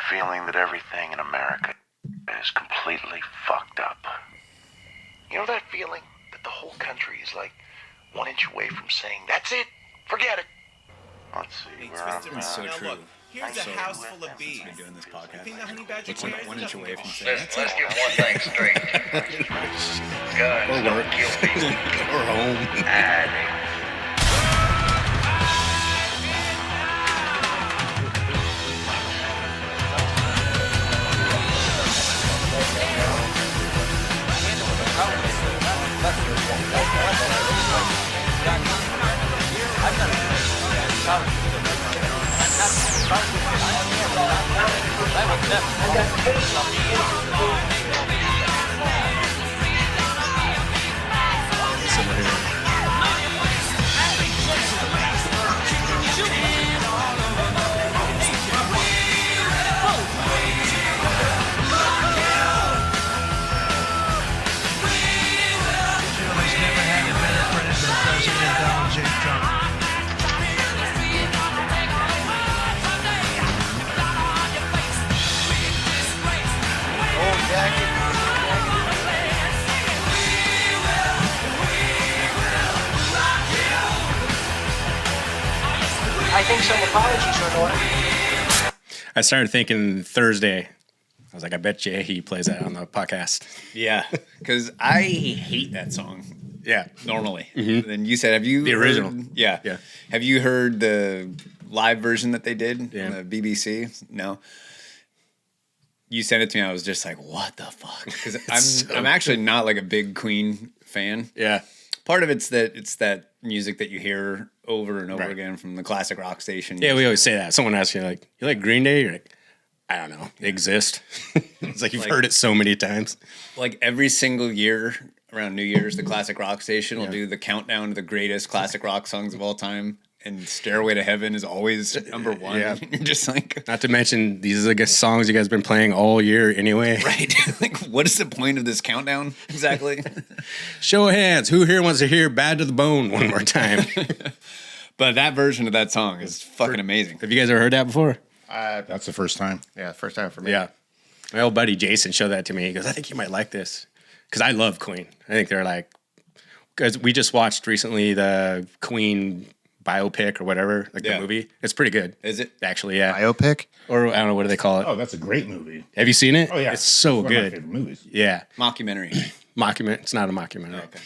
feeling that everything in America is completely fucked up. You know that feeling that the whole country is like 1 inch away from saying, that's it, forget it. Let's see, where I'm It's so at. true. Look, here's a house full of bees. Been doing this You podcast. think the honey badger What's cares? 1 inch away from saying Let's get one thing straight. Guns or don't work kill people. or home. Never had a better friend than President Donald J. Trump. I think some apologies are in order. I started thinking Thursday. I was like, I bet you he plays that on the podcast. Yeah, because I hate that song. Yeah. Normally. Then you said, have you The original. heard- yeah. Yeah. Have you heard the live version that they did Yeah. on the BBC? No. You sent it to me. I was just like, what the fuck? Because I'm actually not like a big Queen fan. Yeah. Part of it's that music that you hear over and over Right. again from the classic rock station. Yeah, we always say that. Someone asks you, like, you like Green Day? You're like, I don't know. They exist. It's like you've heard it so many times. Like every single year around New Year's, the classic rock station will do the countdown to the greatest classic rock songs of all time. And Stairway to Heaven is always number one. Yeah. You're just like, Not to mention, these are the songs you guys have been playing all year anyway. right? Like, what is the point of this countdown exactly? Show of hands. Who here wants to hear Bad to the Bone one more time? But that version of that song is fucking amazing. Have you guys ever heard that before? That's the first time. Yeah, first time for me. Yeah. My old buddy Jason showed that to me. He goes, I think you might like this. Because I love Queen. I think they're like, because we just watched recently the Queen biopic or whatever, like Yeah. the movie. It's pretty good. Is it? Actually, yeah. Biopic? Or I don't know, what do they call it? Oh, that's a great movie. Have you seen it? Oh yeah, It's so one of my good. favorite movies. Yeah. Mockumentary. Mockumentary. It's not a mockumentary. Okay.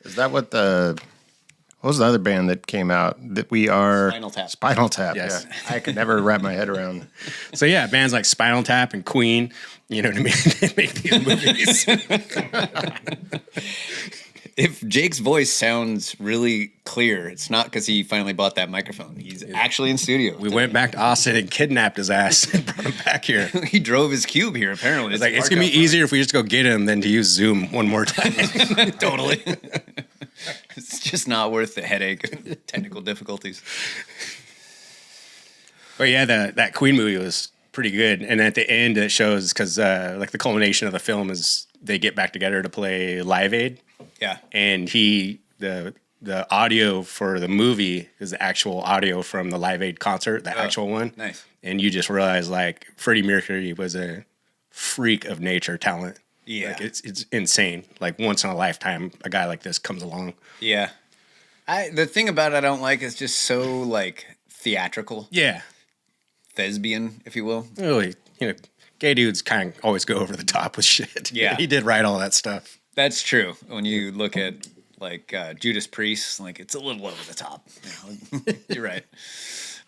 Is that what what was the other band that came out that we are? Spinal Tap. Spinal Tap, Yes. yeah. I could never wrap my head around. So yeah, bands like Spinal Tap and Queen, you know what I mean? They make these movies. If Jake's voice sounds really clear, it's not because he finally bought that microphone. He's actually in studio. We went back to Austin and kidnapped his ass and brought him back here. He drove his cube here, apparently. It's like, it's going to be easier if we just go get him than to use Zoom one more time. Totally. It's just not worth the headache, technical difficulties. But yeah, that Queen movie was pretty good. And at the end, it shows, because like the culmination of the film is they get back together to play Live Aid. Yeah. And the audio for the movie is the actual audio from the Live Aid concert, the actual one. Nice. And you just realize, like, Freddie Mercury was a freak of nature talent. Yeah. Like, it's insane. Like, once in a lifetime, a guy like this comes along. Yeah. The thing about it I don't like is just so, like, theatrical. Yeah. Thespian, if you will. Really, gay dudes kind of always go over the top with shit. Yeah. He did write all that stuff. That's true. When you look at, like, Judas Priest, like, it's a little over the top. You know? You're right.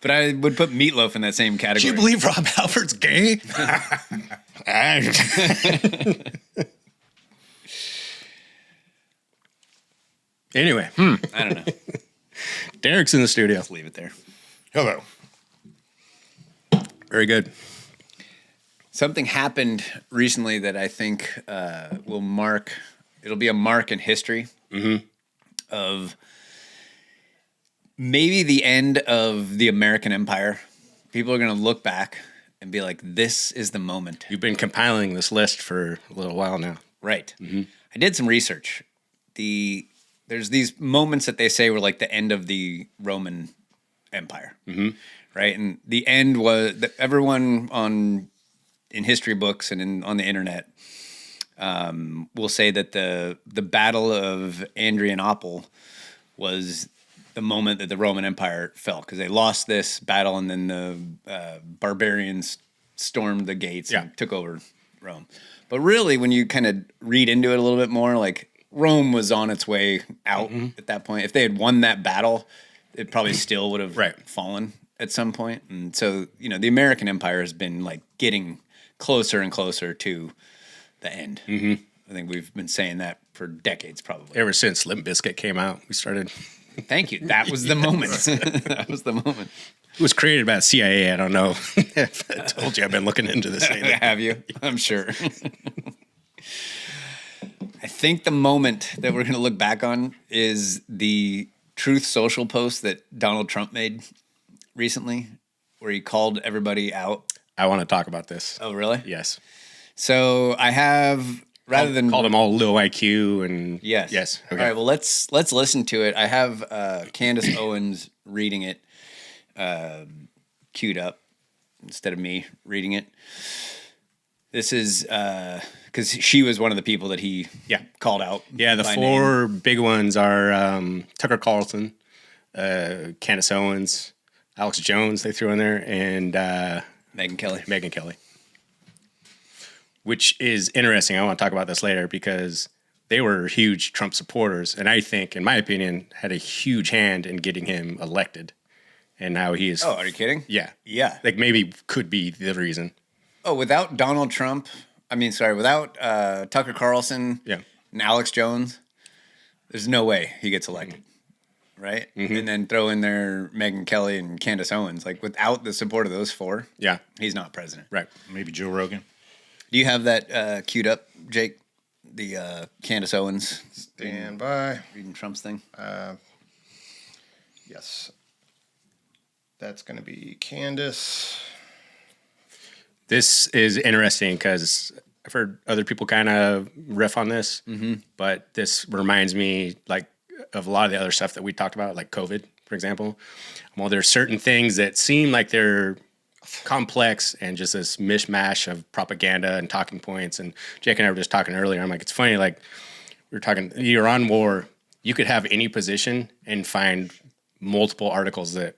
But I would put Meatloaf in that same category. Do you believe Rob Halford's gay? Anyway, I don't know. Derek's in the studio. Let's leave it there. Hello. Very good. Something happened recently that I think will mark. It'll be a mark in history of maybe the end of the American Empire. People are going to look back and be like, "This is the moment." You've been compiling this list for a little while now. Right. I did some research. There's these moments that they say were like the end of the Roman empire, right? And the end was that everyone in history books and on the internet will say that the Battle of Adrianople was the moment that the Roman Empire fell, because they lost this battle and then the barbarians stormed the gates and took over Rome. But really, when you kind of read into it a little bit more, like Rome was on its way out at that point. If they had won that battle, it probably still would have fallen at some point. And so, the American Empire has been like getting closer and closer to the end. I think we've been saying that for decades, probably. Ever since Limp Bizkit came out, we started. Thank you. That was the moment. That was the moment. It was created by the CIA. I don't know if I told you. I've been looking into this lately. Have you? I'm sure. I think the moment that we're going to look back on is the Truth Social post that Donald Trump made recently, where he called everybody out. I want to talk about this. Oh, really? Yes. So I have, rather than called them all low IQ and yes. Okay. All right. Well, let's listen to it. I have Candace Owens reading it, queued up instead of me reading it. This is because she was one of the people that he called out. Yeah, the by four name. big ones are Tucker Carlson, Candace Owens, Alex Jones they threw in there, and Megyn Kelly. Which is interesting. I want to talk about this later because they were huge Trump supporters, and I think, in my opinion, had a huge hand in getting him elected. And now he is. Oh, are you kidding? Yeah. Yeah. Like maybe could be the reason. Oh, without Donald Trump, without Tucker Carlson and Alex Jones, there's no way he gets elected, right? And then throw in there Megyn Kelly and Candace Owens. Like, without the support of those four, he's not president. Right. Maybe Joe Rogan. Do you have that queued up, Jake? The Candace Owens Stand by. reading Trump's thing? Yes. That's going to be Candace. This is interesting because I've heard other people kind of riff on this, but this reminds me like of a lot of the other stuff that we talked about, like COVID, for example. Well, there's certain things that seem like they're complex and just this mishmash of propaganda and talking points. And Jake and I were just talking earlier. I'm like, it's funny, like we were talking, you're on war. You could have any position and find multiple articles that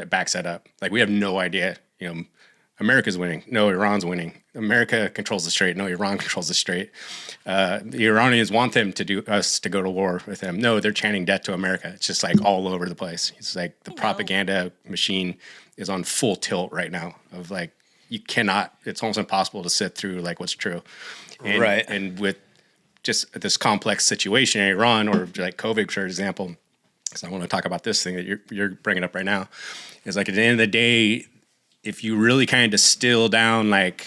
backs that up. Like, we have no idea, America's winning. No, Iran's winning. America controls the strait. No, Iran controls the strait. The Iranians want us to go to war with them. No, they're chanting death to America. It's just like all over the place. It's like the propaganda machine is on full tilt right now of like, you cannot, it's almost impossible to sit through like what's true. And, right. And with just this complex situation in Iran or like COVID, for example, because I want to talk about this thing that you're bringing up right now, is like at the end of the day, if you really kind of distill down like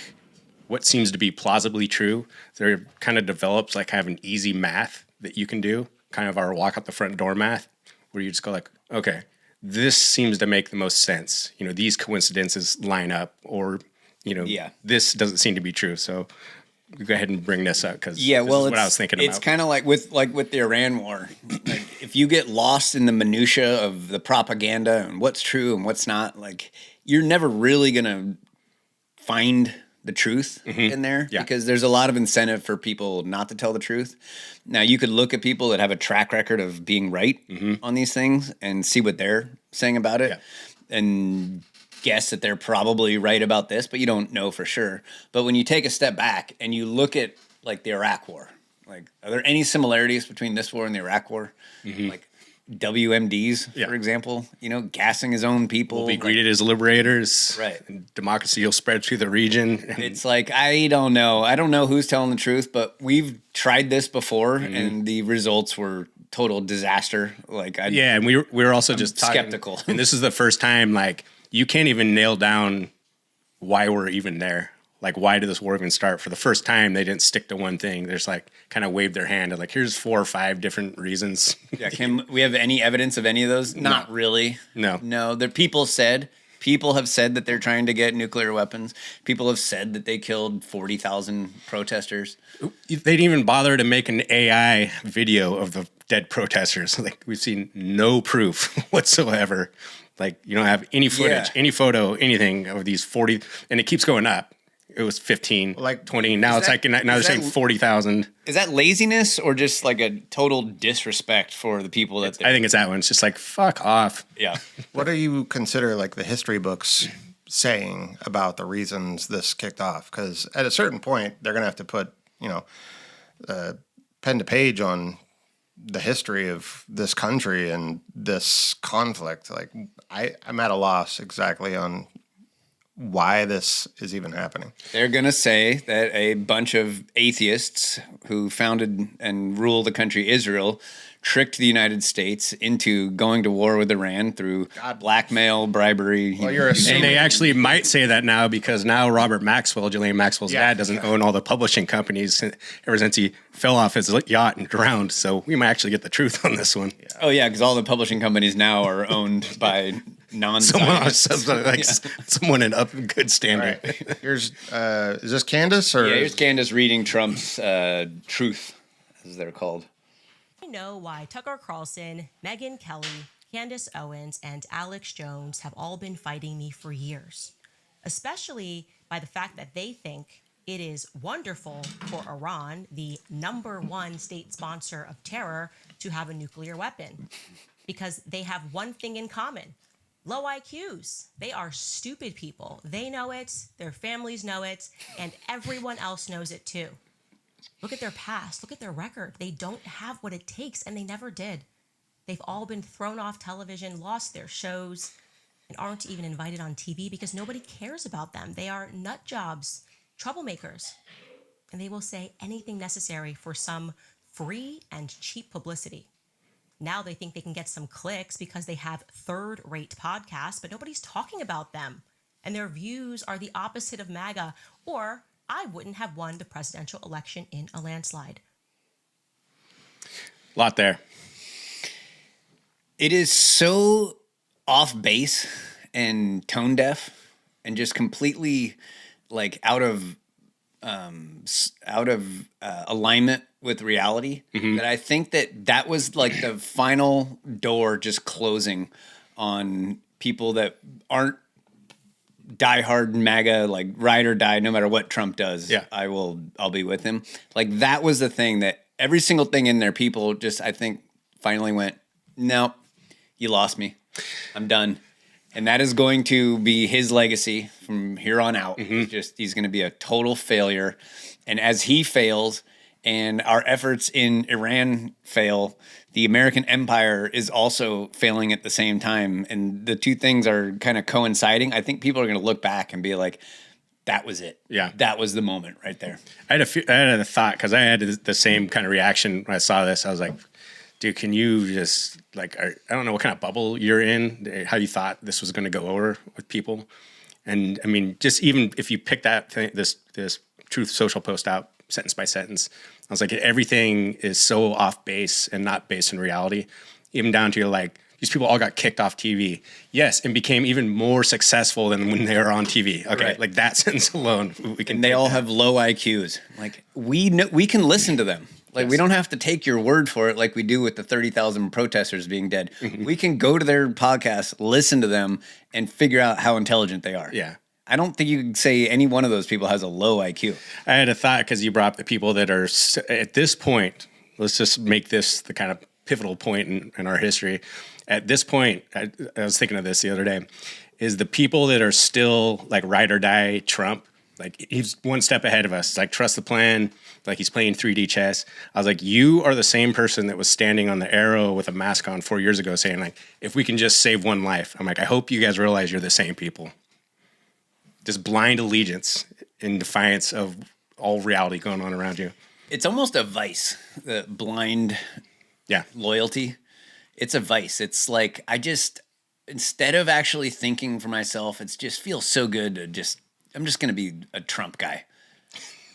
what seems to be plausibly true, there kind of develops like kind of an easy math that you can do, kind of our walk out the front door math, where you just go like, okay, this seems to make the most sense. These coincidences line up, or this doesn't seem to be true. So go ahead and bring this up because this is what I was thinking about. It's kind of like with the Iran war. Like, if you get lost in the minutia of the propaganda and what's true and what's not, like, you're never really gonna find the truth in there because there's a lot of incentive for people not to tell the truth. Now, you could look at people that have a track record of being right on these things and see what they're saying about it and guess that they're probably right about this, but you don't know for sure. But when you take a step back and you look at like the Iraq war, like, are there any similarities between this war and the Iraq war? Like WMDs, for example, gassing his own people. We'll be greeted as liberators. Right. And democracy will spread through the region. It's like, I don't know. I don't know who's telling the truth, but we've tried this before and the results were total disaster. Like, and we were also just skeptical. And this is the first time, like, you can't even nail down why we're even there. Like, why did this war even start? For the first time, they didn't stick to one thing. There's like kind of waved their hand and like, here's 4 or 5 different reasons. Yeah, can we have any evidence of any of those? Not really. No. People have said that they're trying to get nuclear weapons. People have said that they killed 40,000 protesters. They didn't even bother to make an AI video of the dead protesters. Like, we've seen no proof whatsoever Like you don't have any footage, any photo, anything of these 40, and it keeps going up. It was 15, Like, 20. Now it's that- now they're is saying that- 40,000. Is that laziness or just like a total disrespect for the people that? I think it's that one. It's just like fuck off. Yeah. What do you consider like the history books saying about the reasons this kicked off? Because at a certain point, they're going to have to put, pen to page on the history of this country and this conflict. Like, I'm at a loss exactly on why this is even happening. They're going to say that a bunch of atheists who founded and ruled the country Israel tricked the United States into going to war with Iran through blackmail, bribery. Well, you're assuming. And they actually might say that now because now Robert Maxwell, Ghislaine Maxwell's dad, doesn't own all the publishing companies ever since he fell off his yacht and drowned. So we might actually get the truth on this one. Oh, yeah, because all the publishing companies now are owned by non-Zionists. Someone in up good standing. All right. Here's, is this Candace? Or Yeah, here's Candace reading Trump's Truth, as they're called. I know why Tucker Carlson, Megyn Kelly, Candace Owens, and Alex Jones have all been fighting me for years, especially by the fact that they think it is wonderful for Iran, the #1 state sponsor of terror, to have a nuclear weapon because they have one thing in common: low IQs. They are stupid people. They know it, their families know it, and everyone else knows it too. Look at their past. Look at their record. They don't have what it takes, and they never did. They've all been thrown off television, lost their shows, and aren't even invited on TV because nobody cares about them. They are nut jobs, troublemakers, and they will say anything necessary for some free and cheap publicity. Now they think they can get some clicks because they have third-rate podcasts, but nobody's talking about them, and their views are the opposite of MAGA, or I wouldn't have won the presidential election in a landslide. Lot there. It is so off base and tone deaf and just completely like out of alignment with reality that I think that was like the final door just closing on people that aren't diehard MAGA, like ride or die, no matter what Trump does. Yeah. I'll be with him. Like that was the thing that every single thing in there, people just, I think, finally went, nope, you lost me. I'm done. And that is going to be his legacy from here on out. He's going to be a total failure. And as he fails and our efforts in Iran fail, the American empire is also failing at the same time. And the two things are kind of coinciding. I think people are going to look back and be like, that was it. Yeah. That was the moment right there. I had a thought because I had the same kind of reaction when I saw this. I was like, dude, can you just like, I don't know what kind of bubble you're in, how you thought this was going to go over with people. And I mean, just even if you pick that thing, this Truth Social post out sentence by sentence, I was like, everything is so off base and not based in reality, even down to like, these people all got kicked off TV. Yes, and became even more successful than when they were on TV. Okay, Right. like that sentence alone, we can. And they all have low IQs. Like we can listen to them. Like we don't have to take your word for it like we do with the 30,000 protesters being dead. We can go to their podcast, listen to them, and figure out how intelligent they are. Yeah. I don't think you can say any one of those people has a low IQ. I had a thought because you brought up the people that are at this point. Let's just make this the kind of pivotal point in our history. At this point, I was thinking of this the other day, is the people that are still like ride or die Trump. Like he's one step ahead of us. It's like trust the plan. Like he's playing 3D chess. I was like, you are the same person that was standing on the Arrow with a mask on 4 years ago saying like, if we can just save one life. I'm like, I hope you guys realize you're the same people. Just blind allegiance in defiance of all reality going on around you. It's almost a vice, the blind loyalty. It's a vice. It's like instead of actually thinking for myself, it just feels so good to I'm just going to be a Trump guy.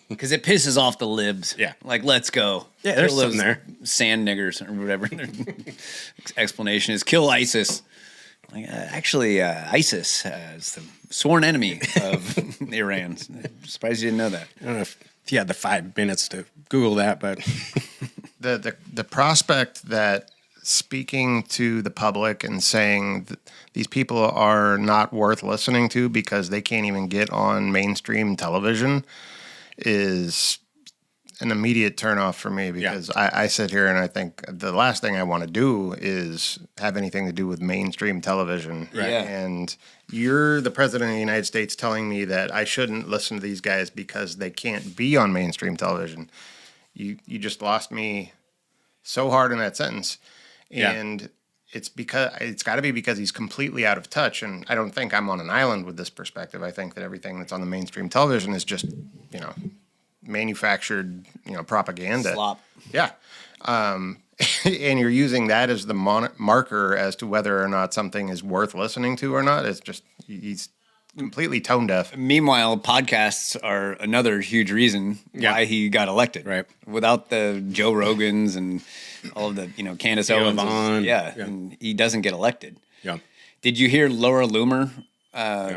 Because it pisses off the libs. Yeah. Like, let's go. Yeah, there's Kill something those there. Sand niggers or whatever their explanation is. Kill ISIS. Like, ISIS is the sworn enemy of Iran. I'm surprised you didn't know that. I don't know if you had the 5 minutes to Google that, but the prospect that speaking to the public and saying that these people are not worth listening to because they can't even get on mainstream television is an immediate turnoff for me, because I sit here and I think the last thing I want to do is have anything to do with mainstream television. Right. Yeah. And you're the president of the United States telling me that I shouldn't listen to these guys because they can't be on mainstream television. You just lost me so hard in that sentence. And it's got to be because he's completely out of touch. And I don't think I'm on an island with this perspective. I think that everything that's on the mainstream television is just, manufactured, propaganda. Slop. Yeah. And you're using that as the marker as to whether or not something is worth listening to or not. It's just, he's completely tone deaf. Meanwhile, podcasts are another huge reason why he got elected. Right. Without the Joe Rogans and all of the, Candace Owens. Vaughn. And he doesn't get elected. Yeah. Did you hear Laura Loomer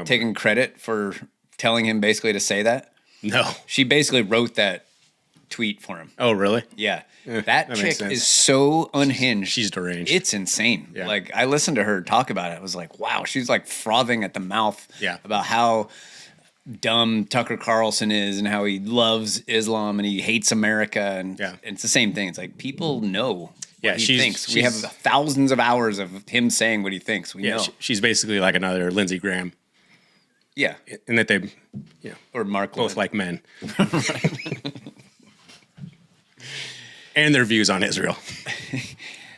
taking credit for telling him basically to say that? No. She basically wrote that tweet for him. Oh, really? Yeah. That that makes chick sense. is so unhinged. She's deranged. It's insane. Yeah. Like, I listened to her talk about it. I was like, wow, she's like frothing at the mouth about how dumb Tucker Carlson is and how he loves Islam and he hates America. And it's the same thing. It's like, people know what he thinks. We have thousands of hours of him saying what he thinks. We know. She's basically like another Lindsey Graham. Yeah. In that they, or Mark both Levin. like men. And their views on Israel.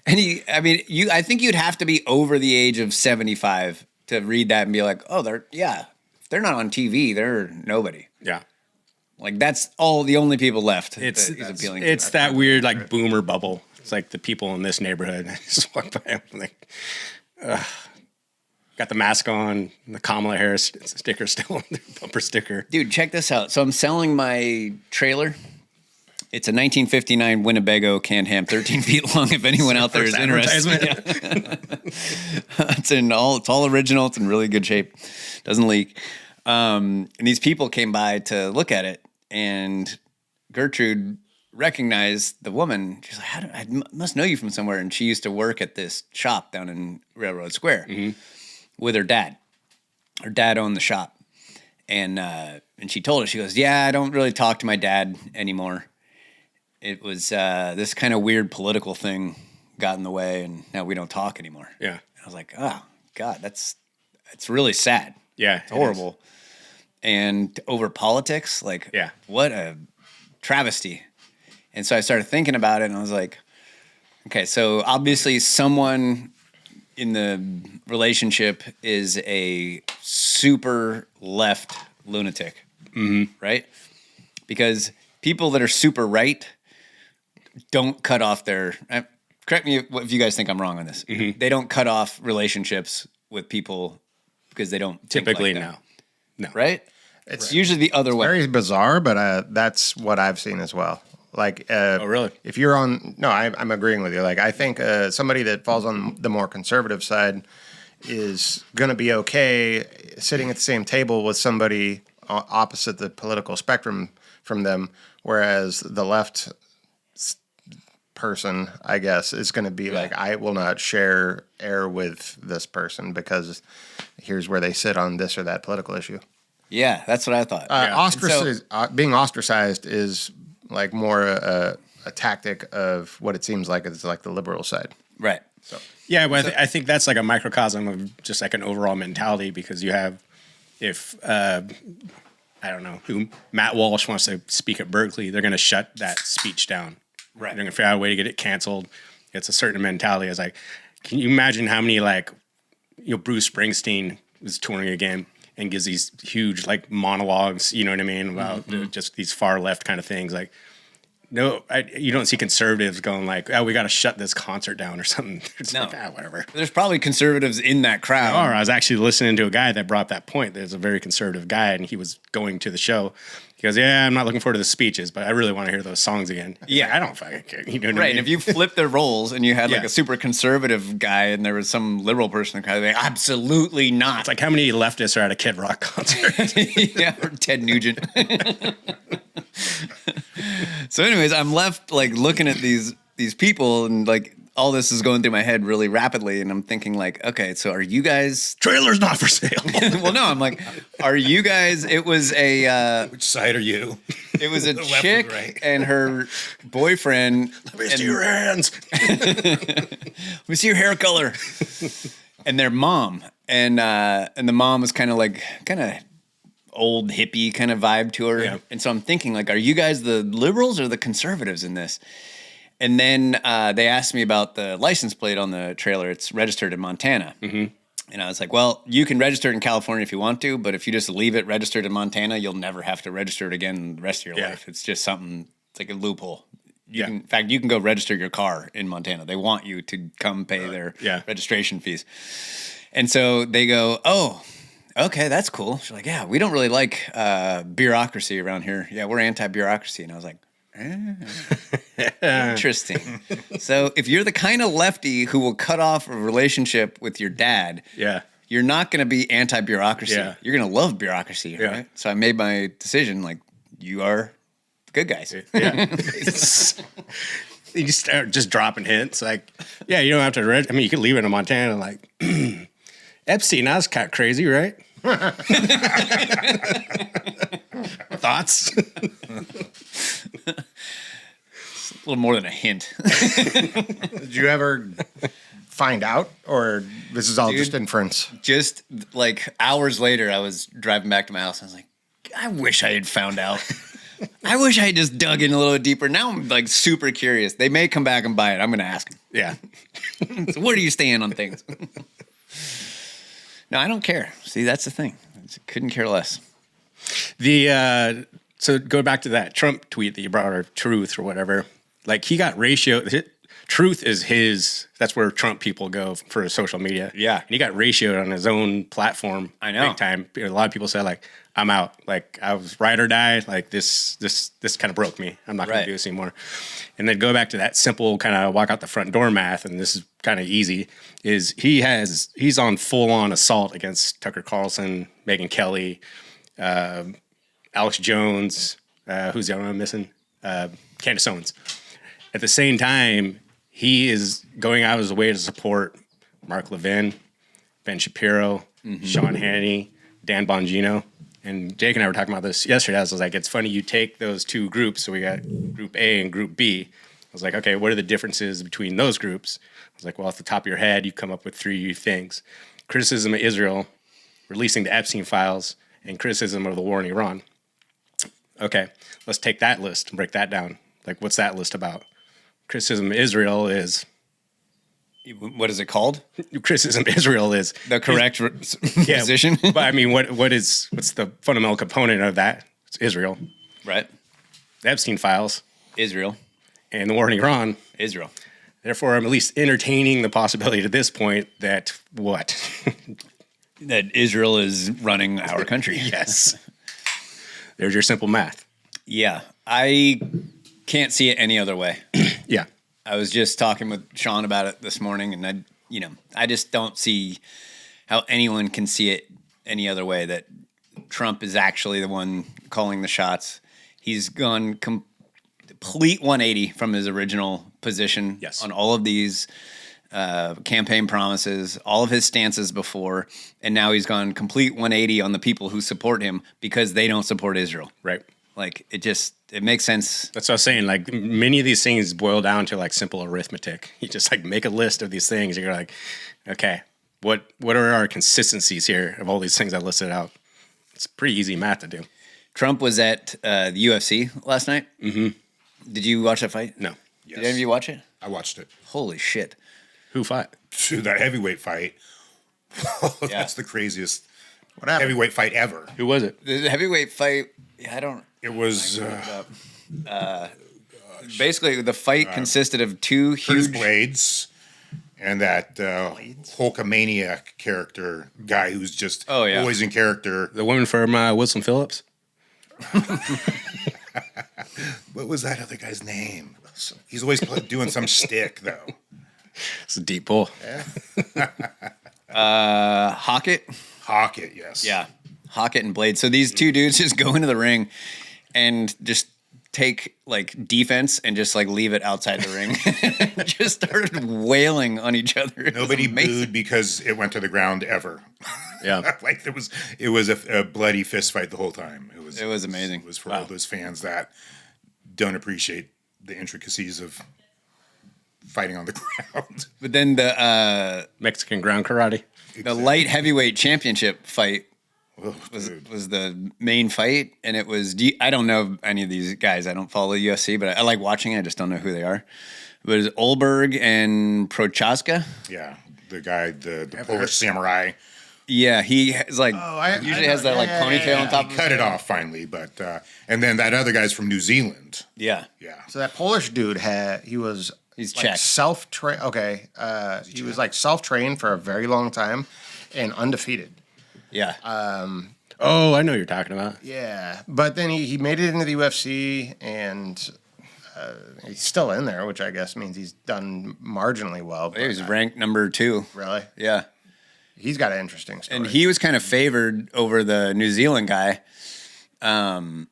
And I think you'd have to be over the age of 75 to read that and be like, oh, if they're not on TV, they're nobody. Yeah. Like, that's the only people left. It's appealing. It's that weird like boomer bubble. It's like the people in this neighborhood. I just walk by and I'm like, got the mask on, the Kamala Harris sticker still on the bumper sticker. Dude, check this out. So I'm selling my trailer. It's a 1959 Winnebago Can-Am, 13 feet long. If anyone out there is interested, it's all original. It's in really good shape. Doesn't leak. And these people came by to look at it, and Gertrude recognized the woman. She's like, I must know you from somewhere. And she used to work at this shop down in Railroad Square with her dad. Her dad owned the shop. And she told us, she goes, yeah, I don't really talk to my dad anymore. It was this kind of weird political thing got in the way, and now we don't talk anymore. Yeah. And I was like, oh, God, it's really sad. Yeah. It's horrible. And over politics, like, what a travesty. And so I started thinking about it, and I was like, okay, so obviously someone in the relationship is a super left lunatic, right? Because people that are super right don't cut off their, correct me if you guys think I'm wrong on this. They don't cut off relationships with people because they don't Typically, think like no. Right? It's usually the other way. Very bizarre, but that's what I've seen as well. Like, oh, really? If you're I'm agreeing with you. Like, I think somebody that falls on the more conservative side is going to be okay sitting at the same table with somebody opposite the political spectrum from them, whereas the left person, I guess, is going to be like, I will not share air with this person because here's where they sit on this or that political issue. Yeah, that's what I thought. Being ostracized is like more a tactic of what it seems like is like the liberal side. Right. So yeah, but I think that's like a microcosm of just like an overall mentality, because you have, if I don't know who Matt Walsh wants to speak at Berkeley, they're going to shut that speech down. Right. They're going to figure out a way to get it canceled. It's a certain mentality. It's like, can you imagine how many Bruce Springsteen is touring again and gives these huge like monologues, you know what I mean, about just these far left kind of things. Like, no, you don't see conservatives going like, oh, we got to shut this concert down or something. It's like, whatever. There's probably conservatives in that crowd. Or I was actually listening to a guy that brought up that point. There's a very conservative guy, and he was going to the show. He goes, yeah, I'm not looking forward to the speeches, but I really want to hear those songs again. I don't fucking care. You know what I mean? And if you flip the roles and you had like a super conservative guy and there was some liberal person that kind of like, absolutely not. It's like, how many leftists are at a Kid Rock concert? Or Ted Nugent. So anyways, I'm left like looking at these people, and like all this is going through my head really rapidly, and I'm thinking like, okay, so are you guys? Trailer's not for sale. Well, no, I'm like, are you guys? It was a Which side are you? it was a The left or chick the right? and her boyfriend. Let me see your hands. Let me see your hair color. And their mom, and the mom was kind of old hippie kind of vibe to her. Yeah. And so I'm thinking like, are you guys the liberals or the conservatives in this? And then they asked me about the license plate on the trailer. It's registered in Montana. Mm-hmm. And I was like, well, you can register it in California if you want to, but if you just leave it registered in Montana, you'll never have to register it again the rest of your life. It's just something, it's like a loophole. In fact, you can go register your car in Montana. They want you to come pay their registration fees. And so they go, oh, okay, that's cool. She's like, yeah, we don't really like bureaucracy around here. Yeah, we're anti-bureaucracy. And I was like, interesting. So if you're the kind of lefty who will cut off a relationship with your dad, you're not going to be anti-bureaucracy. Yeah. You're going to love bureaucracy, right? So I made my decision like, you are the good guys. Yeah. You start just dropping hints like, yeah, you don't have to. I mean, you could leave it in Montana. Like Epstein, that's kind of crazy, right? Thoughts? A little more than a hint. Did you ever find out, or this is all just inference? Just like hours later, I was driving back to my house. And I was like, I wish I had found out. I wish I had just dug in a little deeper. Now I'm like super curious. They may come back and buy it. I'm going to ask them. Yeah. So where do you stand on things? No, I don't care. See, that's the thing. I couldn't care less. So go back to that Trump tweet that you brought, or Truth or whatever. Like he got Truth is his. That's where Trump people go for social media. Yeah, and he got ratioed on his own platform. I know, big time. A lot of people said like, I'm out. Like I was ride or die. Like this kind of broke me. I'm not going to do this anymore. And then go back to that simple kind of walk out the front door math. And this is kind of easy. Is he's on full on assault against Tucker Carlson, Megyn Kelly, Alex Jones. Who's the other one I'm missing? Candace Owens. At the same time, he is going out of his way to support Mark Levin, Ben Shapiro, Sean Hannity, Dan Bongino. And Jake and I were talking about this yesterday. I was like, it's funny you take those two groups. So we got Group A and Group B. I was like, okay, what are the differences between those groups? I was like, well, off the top of your head, you come up with three things. Criticism of Israel, releasing the Epstein files, and criticism of the war in Iran. Okay, let's take that list and break that down. Like, what's that list about? Criticism of Israel is... What is it called? Criticism of Israel is... The correct position? But I mean, what's the fundamental component of that? It's Israel. Right. The Epstein files. Israel. And the war in Iran. Israel. Therefore, I'm at least entertaining the possibility to this point that what? That Israel is running our country. Yes. There's your simple math. Yeah. I can't see it any other way. Yeah. I was just talking with Sean about it this morning, and I just don't see how anyone can see it any other way, that Trump is actually the one calling the shots. He's gone complete 180 from his original position on all of these campaign promises, all of his stances before, and now he's gone complete 180 on the people who support him because they don't support Israel. Right. Like, it makes sense. That's what I was saying. Like, many of these things boil down to like simple arithmetic. You just like make a list of these things. You're like, okay, what are our consistencies here of all these things I listed out? It's pretty easy math to do. Trump was at the UFC last night. Mm-hmm. Did you watch that fight? No. Yes. Did any of you watch it? I watched it. Holy shit. Who fought? Dude, that heavyweight fight. That's the craziest What happened? heavyweight fight ever. Who was it? The heavyweight fight, I don't... It was basically, the fight consisted of two Curtis huge... Blades and that Hulkamaniac character guy who's just always in character. The woman from Wilson Phillips? What was that other guy's name? He's always doing some stick, though. It's a deep pull. Hockett? Hockett, yes. Yeah. Hockett and Blade. So these two dudes just go into the ring and just take like defense and just like leave it outside the ring. Just started wailing on each other. Nobody booed because it went to the ground ever. Yeah. Like it was a bloody fist fight the whole time. It was amazing. It was for all those fans that don't appreciate the intricacies of fighting on the ground. But then the Mexican ground karate. the light heavyweight championship fight Oh, was the main fight, and it was I don't know any of these guys. I don't follow UFC, but I like watching it. I just don't know who they are. It was Olberg and Prochaska. yeah, the guy, the Polish samurai. Yeah, he has like usually has that like ponytail on top. He cut it off finally, but and then that other guy's from New Zealand. Yeah, So that Polish dude he's Czech. self-trained. Okay, he was like self-trained for a very long time and undefeated. yeah. Oh, I know what you're talking about. Yeah, but then he made it into the UFC and he's still in there, which I guess means he's done marginally well. He was ranked number 2. Really? Yeah. He's got an interesting story. And he was kind of favored over the New Zealand guy. And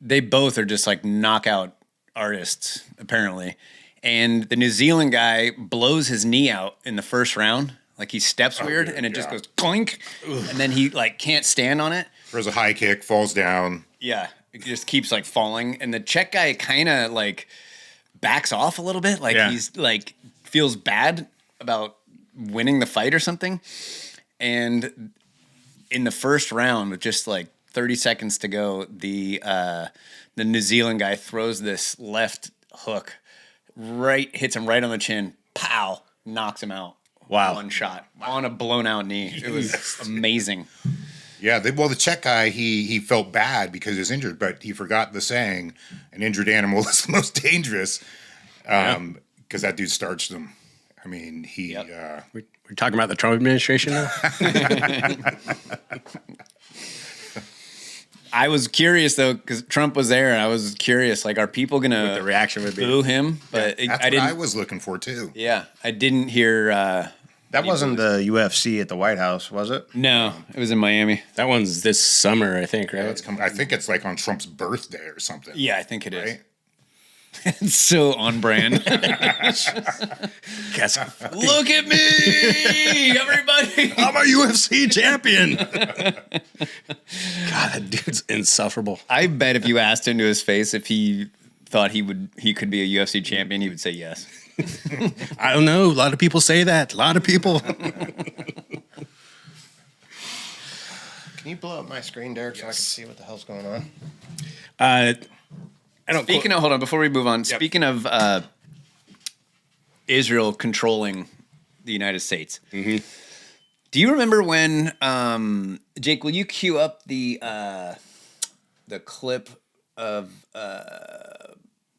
they both are just like knockout artists, apparently. And the New Zealand guy blows his knee out in the first round. Like he steps weird and it just goes clink. And then he like can't stand on it. Throws a high kick, falls down. Yeah. It just keeps like falling. And the Czech guy kind of like backs off a little bit. Like he's like feels bad about winning the fight or something. And in the first round, with just like 30 seconds to go, the New Zealand guy throws this left hook, hits him right on the chin, pow, knocks him out. Wow. One shot on a blown out knee. It was amazing. Yeah, the Czech guy, he felt bad because he was injured, but he forgot the saying, an injured animal is the most dangerous, because that dude starched him. I mean, We're talking about the Trump administration now? I was curious though, because Trump was there, and I was curious, like, are people gonna What the reaction would be. boo him? But that's I what didn't. I was looking for too. Yeah, I didn't hear. that wasn't the UFC at the White House, was it? No, it was in Miami. That one's this summer, I think, right? I think it's like on Trump's birthday or something. Yeah, I think it is. Right? It's so on brand. Guess Look at me, everybody! I'm a UFC champion. God, that dude's insufferable. I bet if you asked him to his face if he thought he could be a UFC champion, he would say yes. I don't know. A lot of people say that. A lot of people. Can you blow up my screen, Derek, so I can see what the hell's going on? Speaking of, hold on, before we move on. Yep. Speaking of Israel controlling the United States, do you remember when Jake? Will you cue up the clip of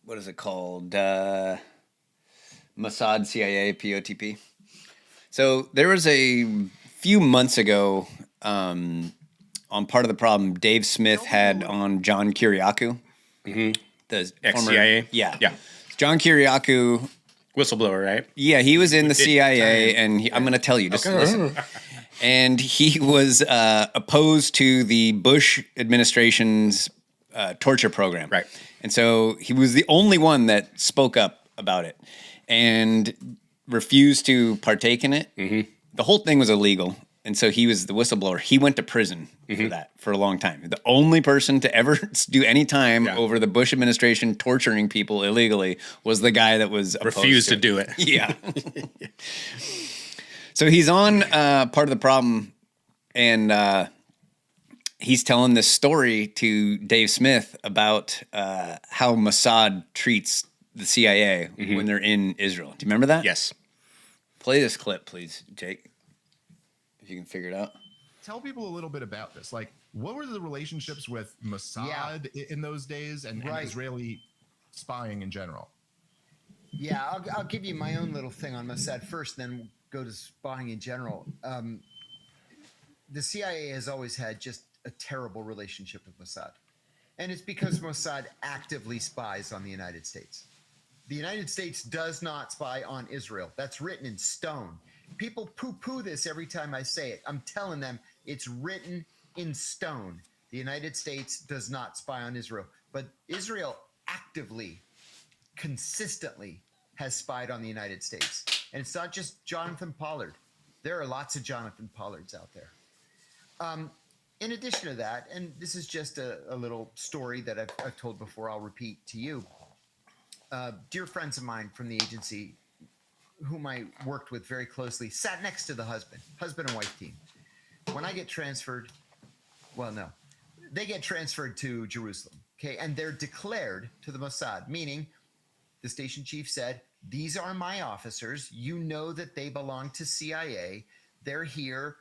what is it called? Mossad, CIA, POTP. So there was a few months ago on Part of the Problem, Dave Smith had on John Kiriakou. The ex-CIA? Yeah. Yeah. John Kiriakou. Whistleblower, right? Yeah, he was in the CIA, and I'm going to tell you, just listen. And he was opposed to the Bush administration's torture program. Right. And so he was the only one that spoke up about it and refused to partake in it. The whole thing was illegal. And so he was the whistleblower. He went to prison for that for a long time. The only person to ever do any time over the Bush administration torturing people illegally was the guy that was refused to do it. Yeah. So he's on Part of the Problem, and he's telling this story to Dave Smith about how Mossad treats the CIA when they're in Israel. Do you remember that? Yes. Play this clip, please, Jake. If you can figure it out. Tell people a little bit about this. Like, what were the relationships with Mossad in those days and Israeli spying in general? Yeah, I'll give you my own little thing on Mossad first, then go to spying in general. The CIA has always had just a terrible relationship with Mossad. And it's because Mossad actively spies on the United States. The United States does not spy on Israel. That's written in stone. People poo-poo this every time I say it. I'm telling them it's written in stone. The United States does not spy on Israel, but Israel actively, consistently has spied on the United States. And it's not just Jonathan Pollard. There are lots of Jonathan Pollards out there. In addition to that, and this is just a little story that I've told before, I'll repeat to you. Dear friends of mine from the agency, whom I worked with very closely, sat next to the husband and wife team. When I get transferred, well, no, they get transferred to Jerusalem, okay? And they're declared to the Mossad, meaning the station chief said, these are my officers. You know that they belong to CIA. They're here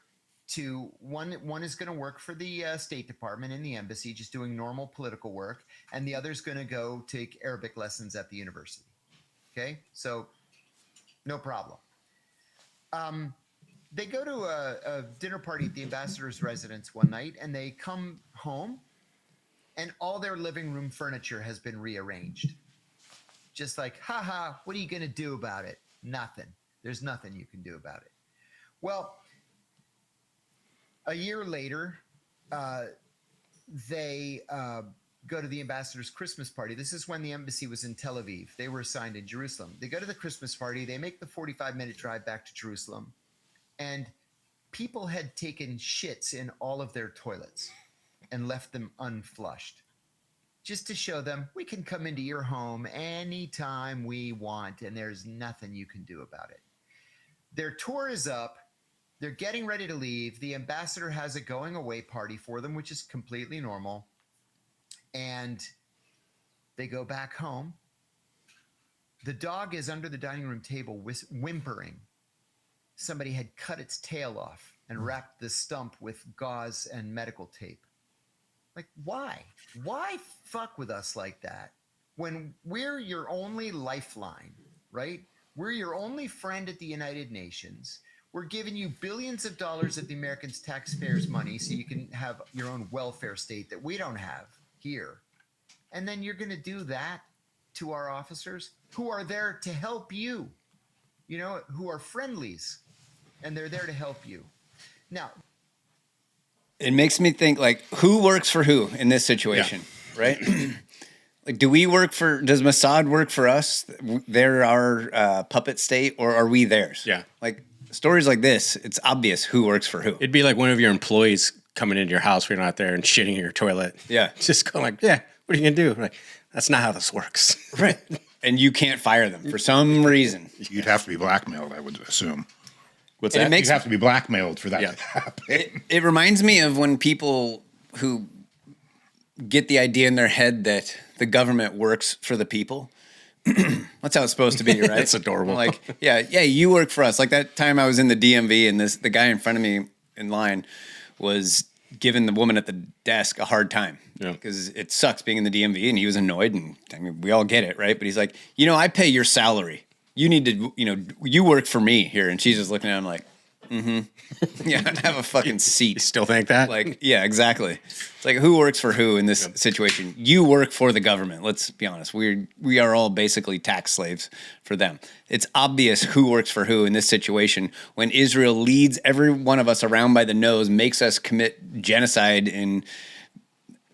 to, one is going to work for the State Department in the embassy, just doing normal political work, and the other's going to go take Arabic lessons at the university, okay? So no problem. They go to a dinner party at the ambassador's residence one night, and they come home, and all their living room furniture has been rearranged. Just like, haha, what are you going to do about it? Nothing. There's nothing you can do about it. Well, a year later, they go to the ambassador's Christmas party. This is when the embassy was in Tel Aviv. They were assigned in Jerusalem. They go to the Christmas party. They make the 45-minute drive back to Jerusalem. And people had taken shits in all of their toilets and left them unflushed, just to show them we can come into your home anytime we want, and there's nothing you can do about it. Their tour is up. They're getting ready to leave. The ambassador has a going away party for them, which is completely normal. And they go back home. The dog is under the dining room table whimpering. Somebody had cut its tail off and wrapped the stump with gauze and medical tape. Like, why? Why fuck with us like that? When we're your only lifeline, right? We're your only friend at the United Nations. We're giving you billions of dollars of the Americans' taxpayers' money so you can have your own welfare state that we don't have here. And then you're going to do that to our officers who are there to help you, you know, who are friendlies, and they're there to help you. Now, it makes me think, like, who works for who in this situation, right? Like, does Mossad work for us? They're our puppet state, or are we theirs? Yeah. Like, stories like this, it's obvious who works for who. It'd be like one of your employees coming into your house when you're not there and shitting in your toilet. Yeah. Just going like, yeah, what are you going to do? Like, that's not how this works. Right. And you can't fire them for some reason. You'd have to be blackmailed, I would assume. What's And that? it makes You'd have to be blackmailed for that to happen. It reminds me of when people who get the idea in their head that the government works for the people. That's how it's supposed to be, right? It's adorable. Like, yeah, you work for us. Like that time I was in the DMV and the guy in front of me in line was giving the woman at the desk a hard time because it sucks being in the DMV, and he was annoyed, and I mean, we all get it, right? But he's like, I pay your salary. You need to, you work for me here. And she's just looking at him like, yeah, have a fucking seat. You still think that? Like, yeah, exactly. It's like, who works for who in this situation? You work for the government. Let's be honest. We are all basically tax slaves for them. It's obvious who works for who in this situation when Israel leads every one of us around by the nose, makes us commit genocide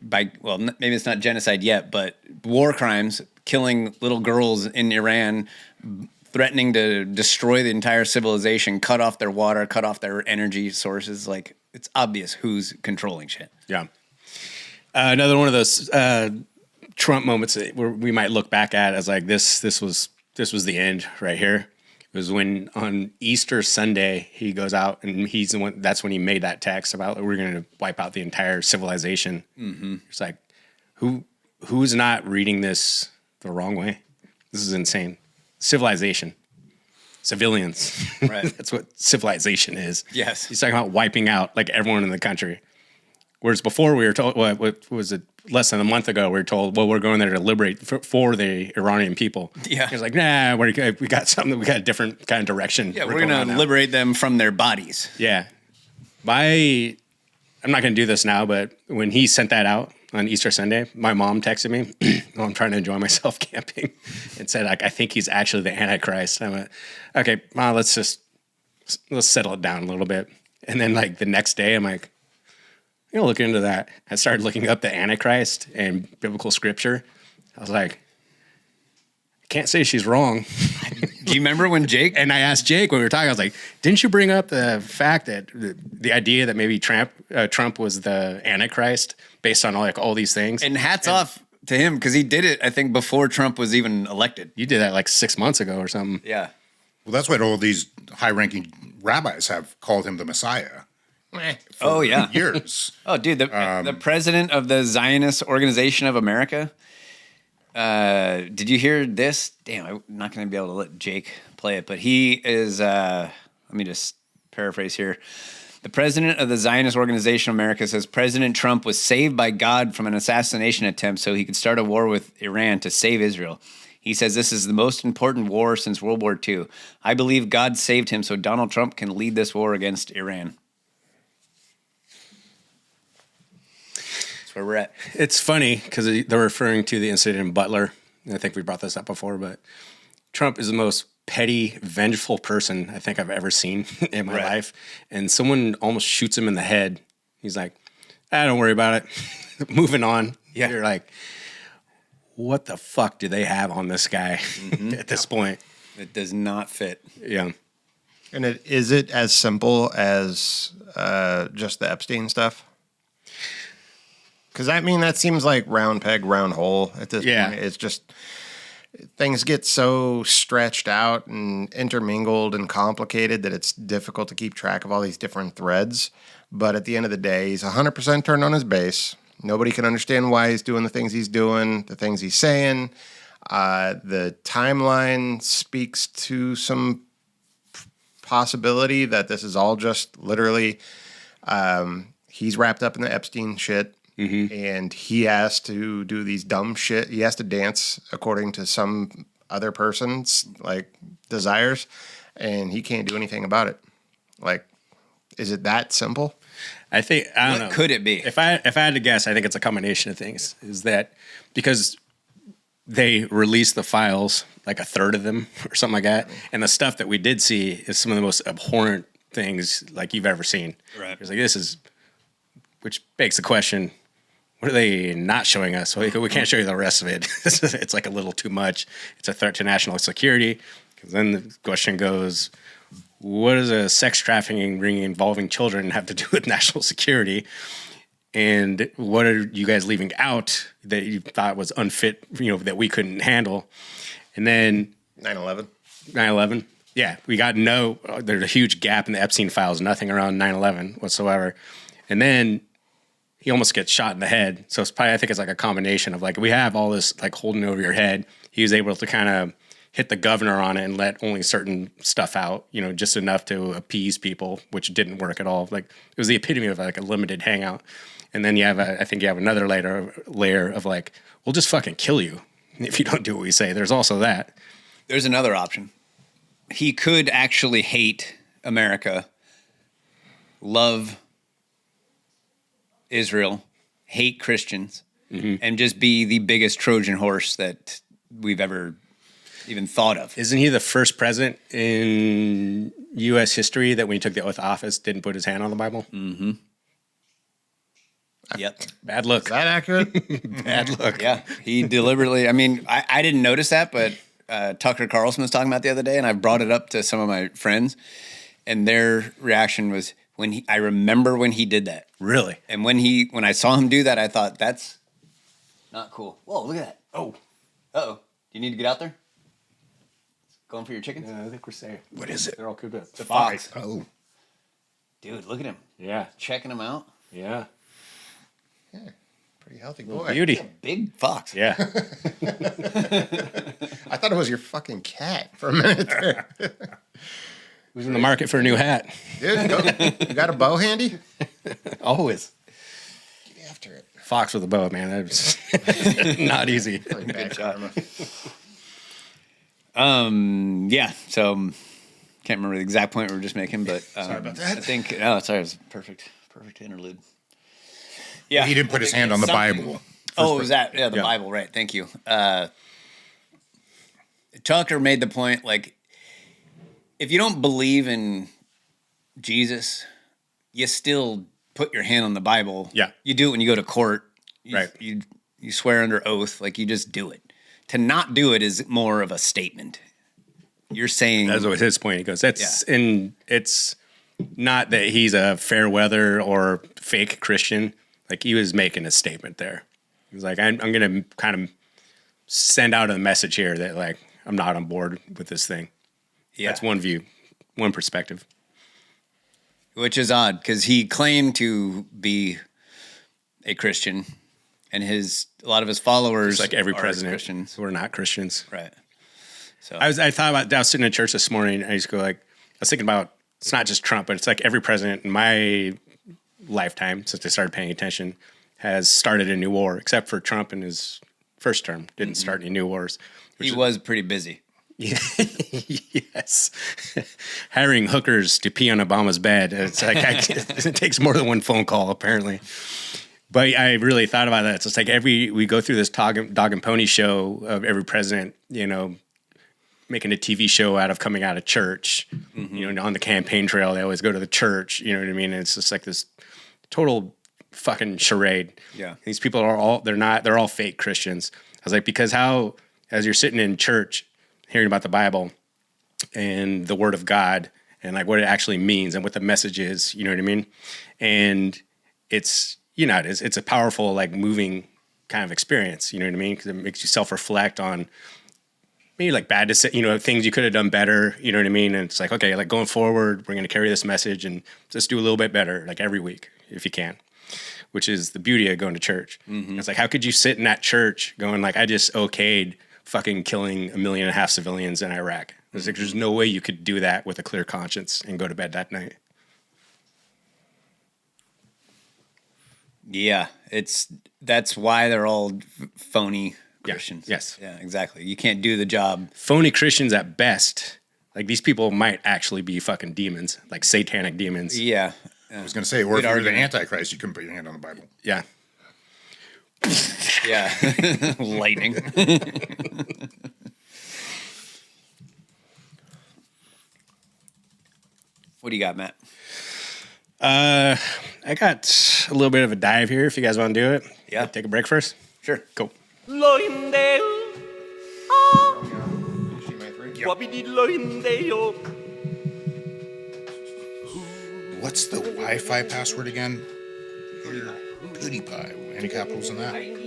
maybe it's not genocide yet, but war crimes, killing little girls in Iran, threatening to destroy the entire civilization, cut off their water, cut off their energy sources. Like, it's obvious who's controlling shit. Yeah. Another one of those Trump moments where we might look back at as like this was the end right here. It was when on Easter Sunday he goes out and he's the one. That's when he made that text about we're going to wipe out the entire civilization. Mm-hmm. It's like who's not reading this the wrong way? This is insane. Civilization, civilians. Right. That's what civilization is. Yes. He's talking about wiping out like everyone in the country. Whereas before we were told, what was it? Less than a month ago, we were told, well, we're going there to liberate for the Iranian people. Yeah. He's like, nah, we got something. We got a different kind of direction. Yeah, we're going to liberate them from their bodies. Yeah. I'm not going to do this now, but when he sent that out on Easter Sunday, my mom texted me, I'm trying to enjoy myself camping, and said, like, I think he's actually the Antichrist. I went, okay, Mom, let's settle it down a little bit. And then like the next day, I'm like, look into that. I started looking up the Antichrist and biblical scripture. I was like, I can't say she's wrong. Do you remember when Jake? And I asked Jake when we were talking, I was like, didn't you bring up the fact that the idea that maybe Trump was the Antichrist based on all these things? And hats off to him because he did it, I think, before Trump was even elected. You did that like 6 months ago or something. Yeah. Well, that's what all these high-ranking rabbis have called him the Messiah. Oh, yeah. Years. Oh, dude, the president of the Zionist Organization of America. Did you hear this? Damn, I'm not going to be able to let Jake play it, but he is, let me just paraphrase here. The president of the Zionist Organization of America says President Trump was saved by God from an assassination attempt so he could start a war with Iran to save Israel. He says this is the most important war since World War II. I believe God saved him so Donald Trump can lead this war against Iran. That's where we're at. It's funny because they're referring to the incident in Butler. I think we brought this up before, but Trump is the most petty, vengeful person I think I've ever seen in my life. And someone almost shoots him in the head. He's like, don't worry about it. Moving on. Yeah. You're like, what the fuck do they have on this guy at this point? It does not fit. Yeah. And is it as simple as just the Epstein stuff? Because, I mean, that seems like round peg, round hole at this point. It's just things get so stretched out and intermingled and complicated that it's difficult to keep track of all these different threads. But at the end of the day, he's 100% turned on his base. Nobody can understand why he's doing the things he's doing, the things he's saying. The timeline speaks to some possibility that this is all just literally he's wrapped up in the Epstein shit. And he has to do these dumb shit. He has to dance according to some other person's desires, and he can't do anything about it. Like, is it that simple? I don't know. Could it be? If I had to guess, I think it's a combination of things. Is that because they released the files, like a third of them or something like that, and the stuff that we did see is some of the most abhorrent things like you've ever seen. Right. It's like which begs the question. What are they not showing us? We can't show you the rest of it. It's like a little too much. It's a threat to national security. Because then the question goes, what does a sex trafficking ring involving children have to do with national security? And what are you guys leaving out that you thought was unfit, that we couldn't handle? And then 9/11. 9/11. Yeah, we got there's a huge gap in the Epstein files, nothing around 9/11 whatsoever. And then he almost gets shot in the head. So it's probably, I think it's like a combination of we have all this holding over your head. He was able to kind of hit the governor on it and let only certain stuff out, just enough to appease people, which didn't work at all. It was the epitome of a limited hangout. And then I think you have another layer of we'll just fucking kill you if you don't do what we say. There's also that. There's another option. He could actually hate America, love Israel, hate Christians, and just be the biggest Trojan horse that we've ever even thought of. Isn't he the first president in U.S. history that when he took the oath of office didn't put his hand on the Bible? Mm-hmm. Yep. Bad look. Is that accurate? Bad look. Yeah. He deliberately, I didn't notice that, but Tucker Carlson was talking about it the other day, and I brought it up to some of my friends, and their reaction was, I remember when he did that. Really? And when I saw him do that, I thought, that's not cool. Whoa, look at that. Oh. Uh-oh. Do you need to get out there? Going for your chickens? I think we're safe. What is it? They're all cooped up. It's a fox. Oh. Dude, look at him. Yeah. Checking him out. Yeah. Yeah. Pretty healthy boy. Beauty. He's a big fox. Yeah. I thought it was your fucking cat for a minute there. Who's in the market for a new hat? Dude, you got a bow handy? Always. Get after it. Fox with a bow, man. That's not easy. Bad karma. Yeah. So can't remember the exact point we were just making, but Sorry about that. I think sorry, it was a perfect interlude. Yeah, He didn't put his hand on the Bible. Oh, was that? Yeah, the Bible, right. Thank you. Tucker made the point, if you don't believe in Jesus, you still put your hand on the Bible. Yeah. You do it when you go to court. Right. You swear under oath, like you just do it. To not do it is more of a statement. You're saying That's what his point. He goes, and it's not that he's a fair weather or fake Christian. Like he was making a statement there. He was like, I'm going to kind of send out a message here that like, I'm not on board with this thing. Yeah. That's one view, one perspective. Which is odd because he claimed to be a Christian and a lot of his followers, just like every are president, Christians. We're not Christians. Right. So I was sitting in church this morning. I was thinking about, it's not just Trump, but it's like every president in my lifetime since I started paying attention has started a new war, except for Trump in his first term didn't start any new wars. He was pretty busy. Yeah. Yes. Hiring hookers to pee on Obama's bed. It's like it takes more than one phone call, apparently. But I really thought about that. So it's like we go through this dog and pony show of every president, making a TV show out of coming out of church. On the campaign trail, they always go to the church. You know what I mean? And it's just like this total fucking charade. Yeah. These people they're all fake Christians. I was like, because as you're sitting in church, hearing about the Bible and the Word of God and like what it actually means and what the message is, you know what I mean? And it's, it's a powerful, like moving kind of experience, you know what I mean? Because it makes you self-reflect on maybe like bad things you could have done better, you know what I mean? And it's like, okay, like going forward, we're going to carry this message and just do a little bit better, like every week, if you can, which is the beauty of going to church. Mm-hmm. It's like, how could you sit in that church going like, I just okayed fucking killing 1.5 million civilians in Iraq. It's like, there's no way you could do that with a clear conscience and go to bed that night. Yeah, that's why they're all phony Christians. Yeah. Yes. Yeah, exactly. You can't do the job. Phony Christians at best. Like these people might actually be fucking demons, like satanic demons. Yeah. I was going to say, or if you're the Antichrist, you couldn't put your hand on the Bible. Yeah. Yeah. Lightning. What do you got, Matt? I got a little bit of a dive here if you guys want to do it. Yeah. Take a break first? Sure. Cool. What's the Wi-Fi password again? PewDiePie. Any capitals in that? Got it.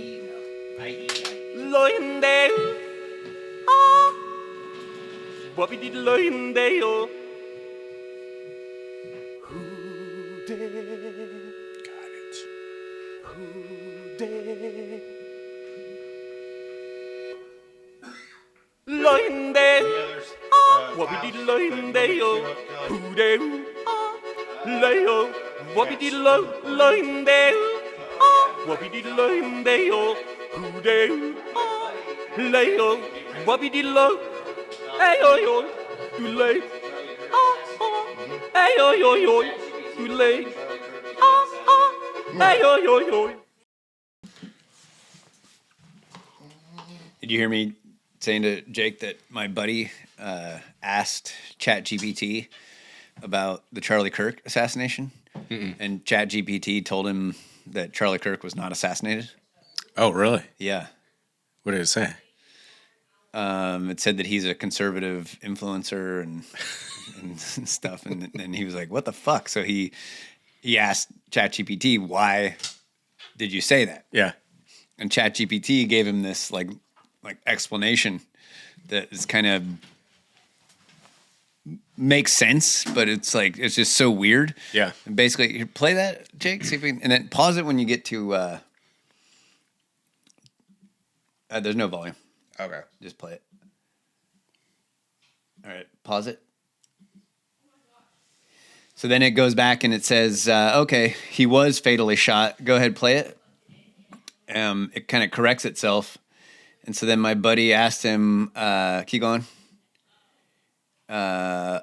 Did you hear me saying to Jake that my buddy asked ChatGPT about the Charlie Kirk assassination? Mm-mm. And ChatGPT told him that Charlie Kirk was not assassinated? Oh, really? Yeah. What did it say? It said that he's a conservative influencer and stuff, and he was like, "What the fuck?" So he asked ChatGPT, "Why did you say that?" Yeah, and ChatGPT gave him this like explanation that is kind of makes sense, but it's just so weird. Yeah, and basically, play that, Jake, see if we can, and then pause it when you get to. There's no volume. Okay. Just play it. All right, pause it. So then it goes back and it says, okay, he was fatally shot. Go ahead, play it. It kind of corrects itself. And so then my buddy asked him, keep going, why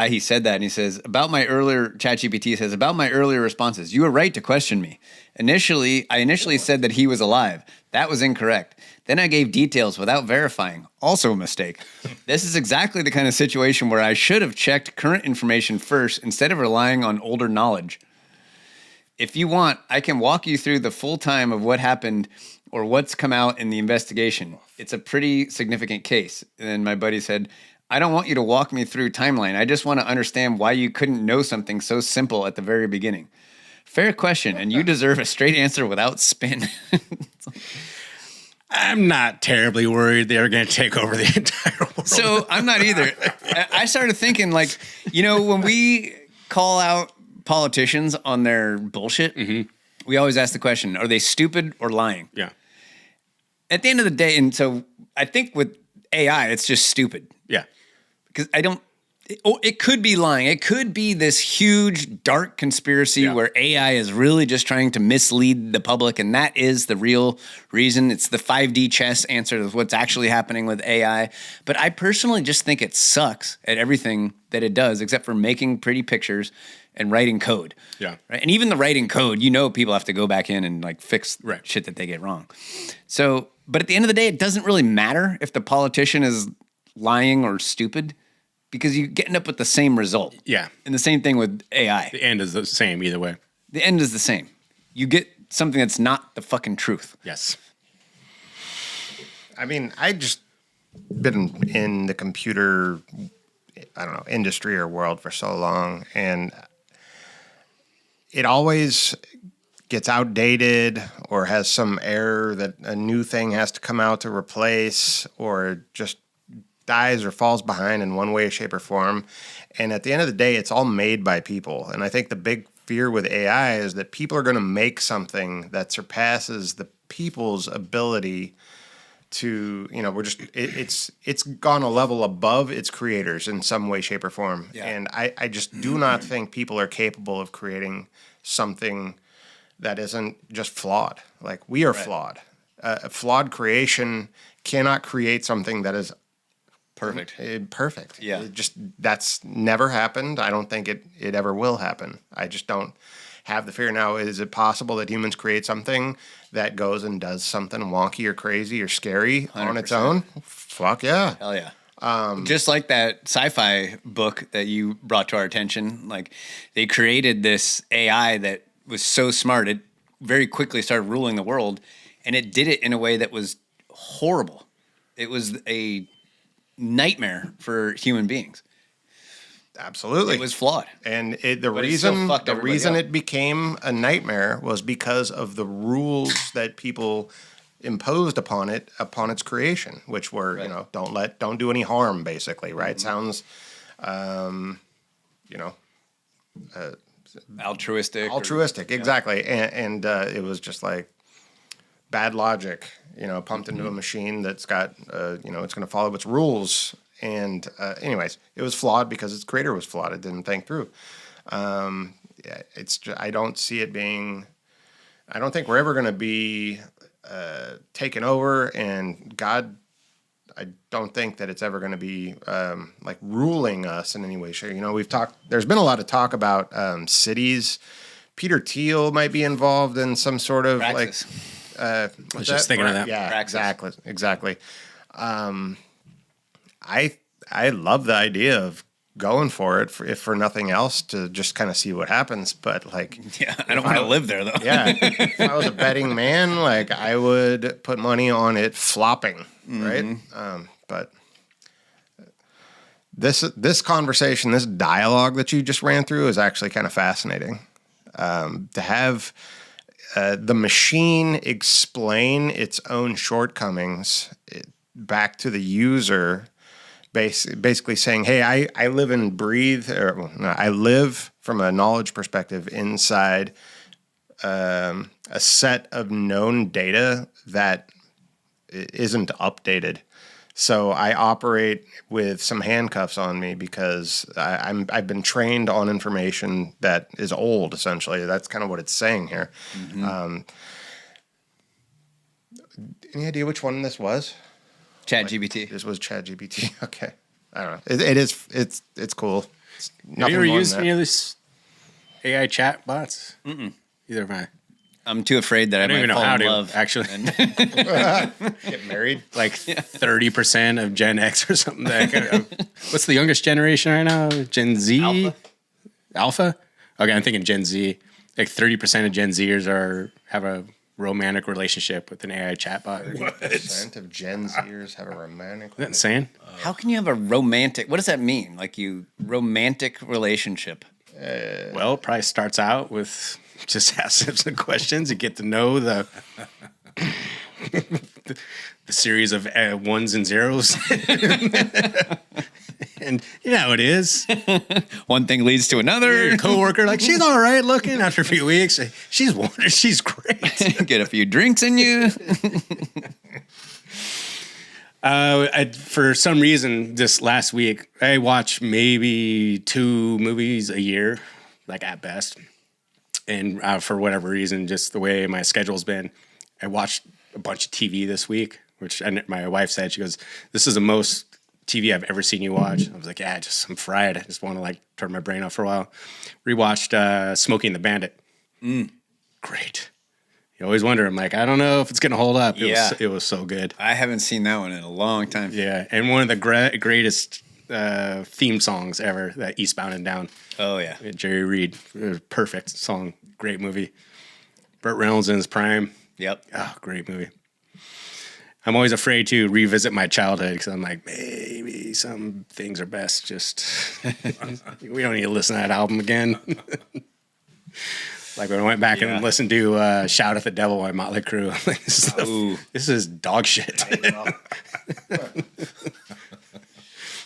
he said that. And he says, ChatGPT says, about my earlier responses, you were right to question me. I initially said that he was alive. That was incorrect. Then I gave details without verifying. Also a mistake. This is exactly the kind of situation where I should have checked current information first instead of relying on older knowledge. if you want, I can walk you through the full time of what happened or what's come out in the investigation. It's a pretty significant case. And then my buddy said, I don't want you to walk me through timeline. I just want to understand why you couldn't know something so simple at the very beginning. Fair question, and you deserve a straight answer without spin. I'm not terribly worried they're going to take over the entire world. So I'm not either. I started thinking, like, when we call out politicians on their bullshit, we always ask the question, are they stupid or lying? Yeah. At the end of the day, and so I think with AI, it's just stupid. Yeah. Because it could be lying. It could be this huge dark conspiracy where AI is really just trying to mislead the public, and that is the real reason. It's the 5D chess answer to what's actually happening with AI. But I personally just think it sucks at everything that it does, except for making pretty pictures and writing code. Yeah. Right? And even the writing code, people have to go back in and like fix shit that they get wrong. So, but at the end of the day, it doesn't really matter if the politician is lying or stupid, because you end up with the same result. Yeah. And the same thing with AI. The end is the same either way. The end is the same. You get something that's not the fucking truth. Yes. I mean, I just been in the computer, industry or world for so long, and it always gets outdated or has some error that a new thing has to come out to replace, or just dies or falls behind in one way, shape, or form. And at the end of the day, it's all made by people. And I think the big fear with AI is that people are going to make something that surpasses the people's ability to, it's gone a level above its creators in some way, shape, or form. Yeah. And I just do not think people are capable of creating something that isn't just flawed. Like, we are flawed. A flawed creation cannot create something that is perfect. Yeah. That's never happened. I don't think it ever will happen. I just don't have the fear. Now, is it possible that humans create something that goes and does something wonky or crazy or scary 100%. On its own? Fuck yeah. Hell yeah. Just like that sci-fi book that you brought to our attention, like, they created this AI that was so smart, it very quickly started ruling the world, and it did it in a way that was horrible. It was a nightmare for human beings. Absolutely. It was flawed. And the reason it became a nightmare was because of the rules that people imposed upon its creation, which were, don't do any harm, basically, right? Sounds, altruistic. Altruistic, exactly. And it was just like bad logic, pumped into a machine that's got, it's going to follow its rules. And anyways, it was flawed because its creator was flawed. It didn't think through. I don't see it being. I don't think we're ever going to be taken over, and God, I don't think that it's ever going to be like ruling us in any way. Sure, we've talked. There's been a lot of talk about cities. Peter Thiel might be involved in some sort of Praxis. I was just thinking of that. Yeah, Praxis. exactly. I love the idea of going for it, if for nothing else, to just kind of see what happens. But like, I don't want to live there though. Yeah, if I was a betting man, like, I would put money on it flopping, right? But this conversation, this dialogue that you just ran through, is actually kind of fascinating. To have the machine explain its own shortcomings back to the user, basically saying, hey, I live and breathe, I live from a knowledge perspective inside a set of known data that isn't updated. So I operate with some handcuffs on me because I've been trained on information that is old, essentially. That's kind of what it's saying here. Any idea which one this was? ChatGPT. This was ChatGPT. Okay. I don't know. It's cool. It's Have you ever used than any that. of these AI chat bots? Either have I. I'm too afraid that I don't might even know fall how in to, love. actually. Get married? Like 30% of Gen X or something. What's the youngest generation right now? Gen Z? Alpha? Okay, I'm thinking Gen Z. like 30% of Gen Zers have a romantic relationship with an AI chatbot. 30% of Gen Zers have a romantic. Is that insane? How can you have a romantic? What does that mean? Like romantic relationship? Well, it probably starts out with just asking some questions. You get to know the series of ones and zeros. And you know how it is. One thing leads to another. Your coworker, like, she's all right looking. After a few weeks, she's wonderful. She's great. Get a few drinks in you. For some reason, this last week, I watched maybe 2 movies a year, like at best. And for whatever reason, just the way my schedule's been, I watched a bunch of TV this week, which my wife said, she goes, "This is the most TV I've ever seen you watch." I was like, "Yeah, I'm fried. I just want to like turn my brain off for a while." Rewatched Smokey and the Bandit. Great. You always wonder. I'm like, I don't know if it's gonna hold up. It was so good. I haven't seen that one in a long time. Yeah, and one of the greatest theme songs ever, that Eastbound and Down. Oh yeah, Jerry Reed, perfect song, great movie. Burt Reynolds in his prime. Yep. Oh, great movie. I'm always afraid to revisit my childhood because I'm like, maybe some things are best just. We don't need to listen to that album again. Like when I went back and listened to "Shout at the Devil" by Motley Crue, I'm like, this is dog shit.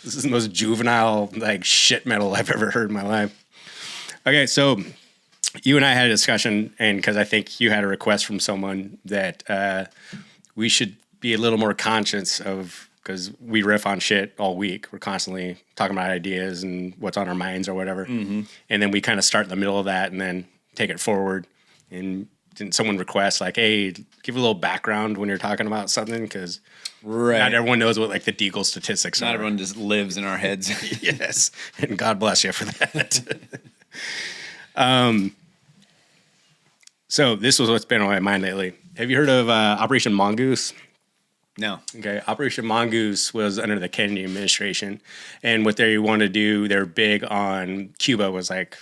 This is the most juvenile like shit metal I've ever heard in my life. Okay, so you and I had a discussion, and because I think you had a request from someone that we should be a little more conscious of, because we riff on shit all week. We're constantly talking about ideas and what's on our minds or whatever, and then we kind of start in the middle of that and then take it forward. And someone requests like, "Hey, give a little background when you're talking about something," because not everyone knows what like the Deagle statistics are. Not everyone just lives in our heads. Yes, and God bless you for that. So this was what's been on my mind lately. Have you heard of Operation Mongoose? No. Okay. Operation Mongoose was under the Kennedy administration, and what they wanted to do, they're big on Cuba, was like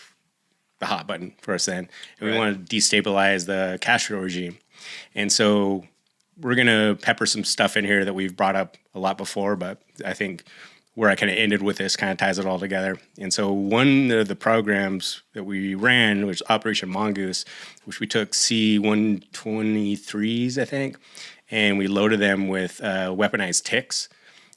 the hot button for us then, and we wanted to destabilize the Castro regime. And so we're gonna pepper some stuff in here that we've brought up a lot before, but I think where I kind of ended with this kind of ties it all together. And so one of the programs that we ran was Operation Mongoose, which we took C-123s, I think, and we loaded them with weaponized ticks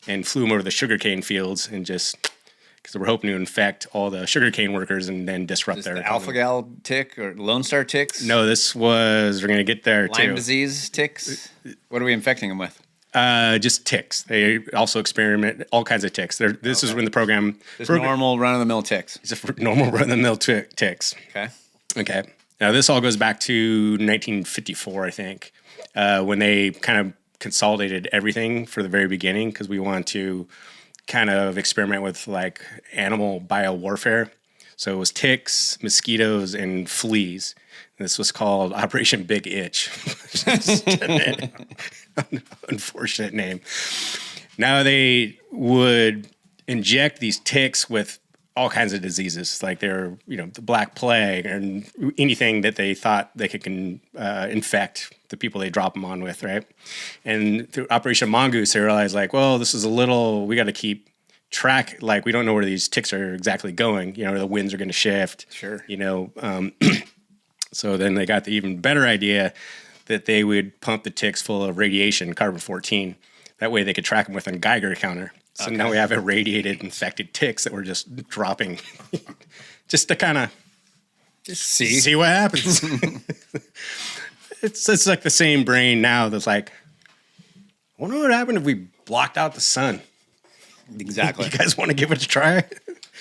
and flew them over the sugarcane fields, and just because we're hoping to infect all the sugarcane workers and then disrupt their the alpha gal tick or Lone Star ticks. No, this was, we're going to get there too. Lyme disease ticks. What are we infecting them with? Just ticks. They also experiment all kinds of ticks. This is when the program. Just normal run-of-the-mill ticks. It's a normal run-of-the-mill ticks. Okay. Now this all goes back to 1954, I think, when they kind of consolidated everything for the very beginning, because we wanted to kind of experiment with like animal biowarfare. So it was ticks, mosquitoes, and fleas. This was called Operation Big Itch. Unfortunate name. Now they would inject these ticks with all kinds of diseases, like they're, the Black Plague and anything that they thought they could infect the people they drop them on with, right? And through Operation Mongoose, they realized like, well, this is we got to keep track, like we don't know where these ticks are exactly going, the winds are going to shift. Sure. So then they got the even better idea that they would pump the ticks full of radiation, carbon-14. That way they could track them with a Geiger counter. So now we have irradiated, infected ticks that we're just dropping just to kind of see what happens. It's like the same brain now that's like, I wonder what happened if we blocked out the sun. Exactly. You guys want to give it a try?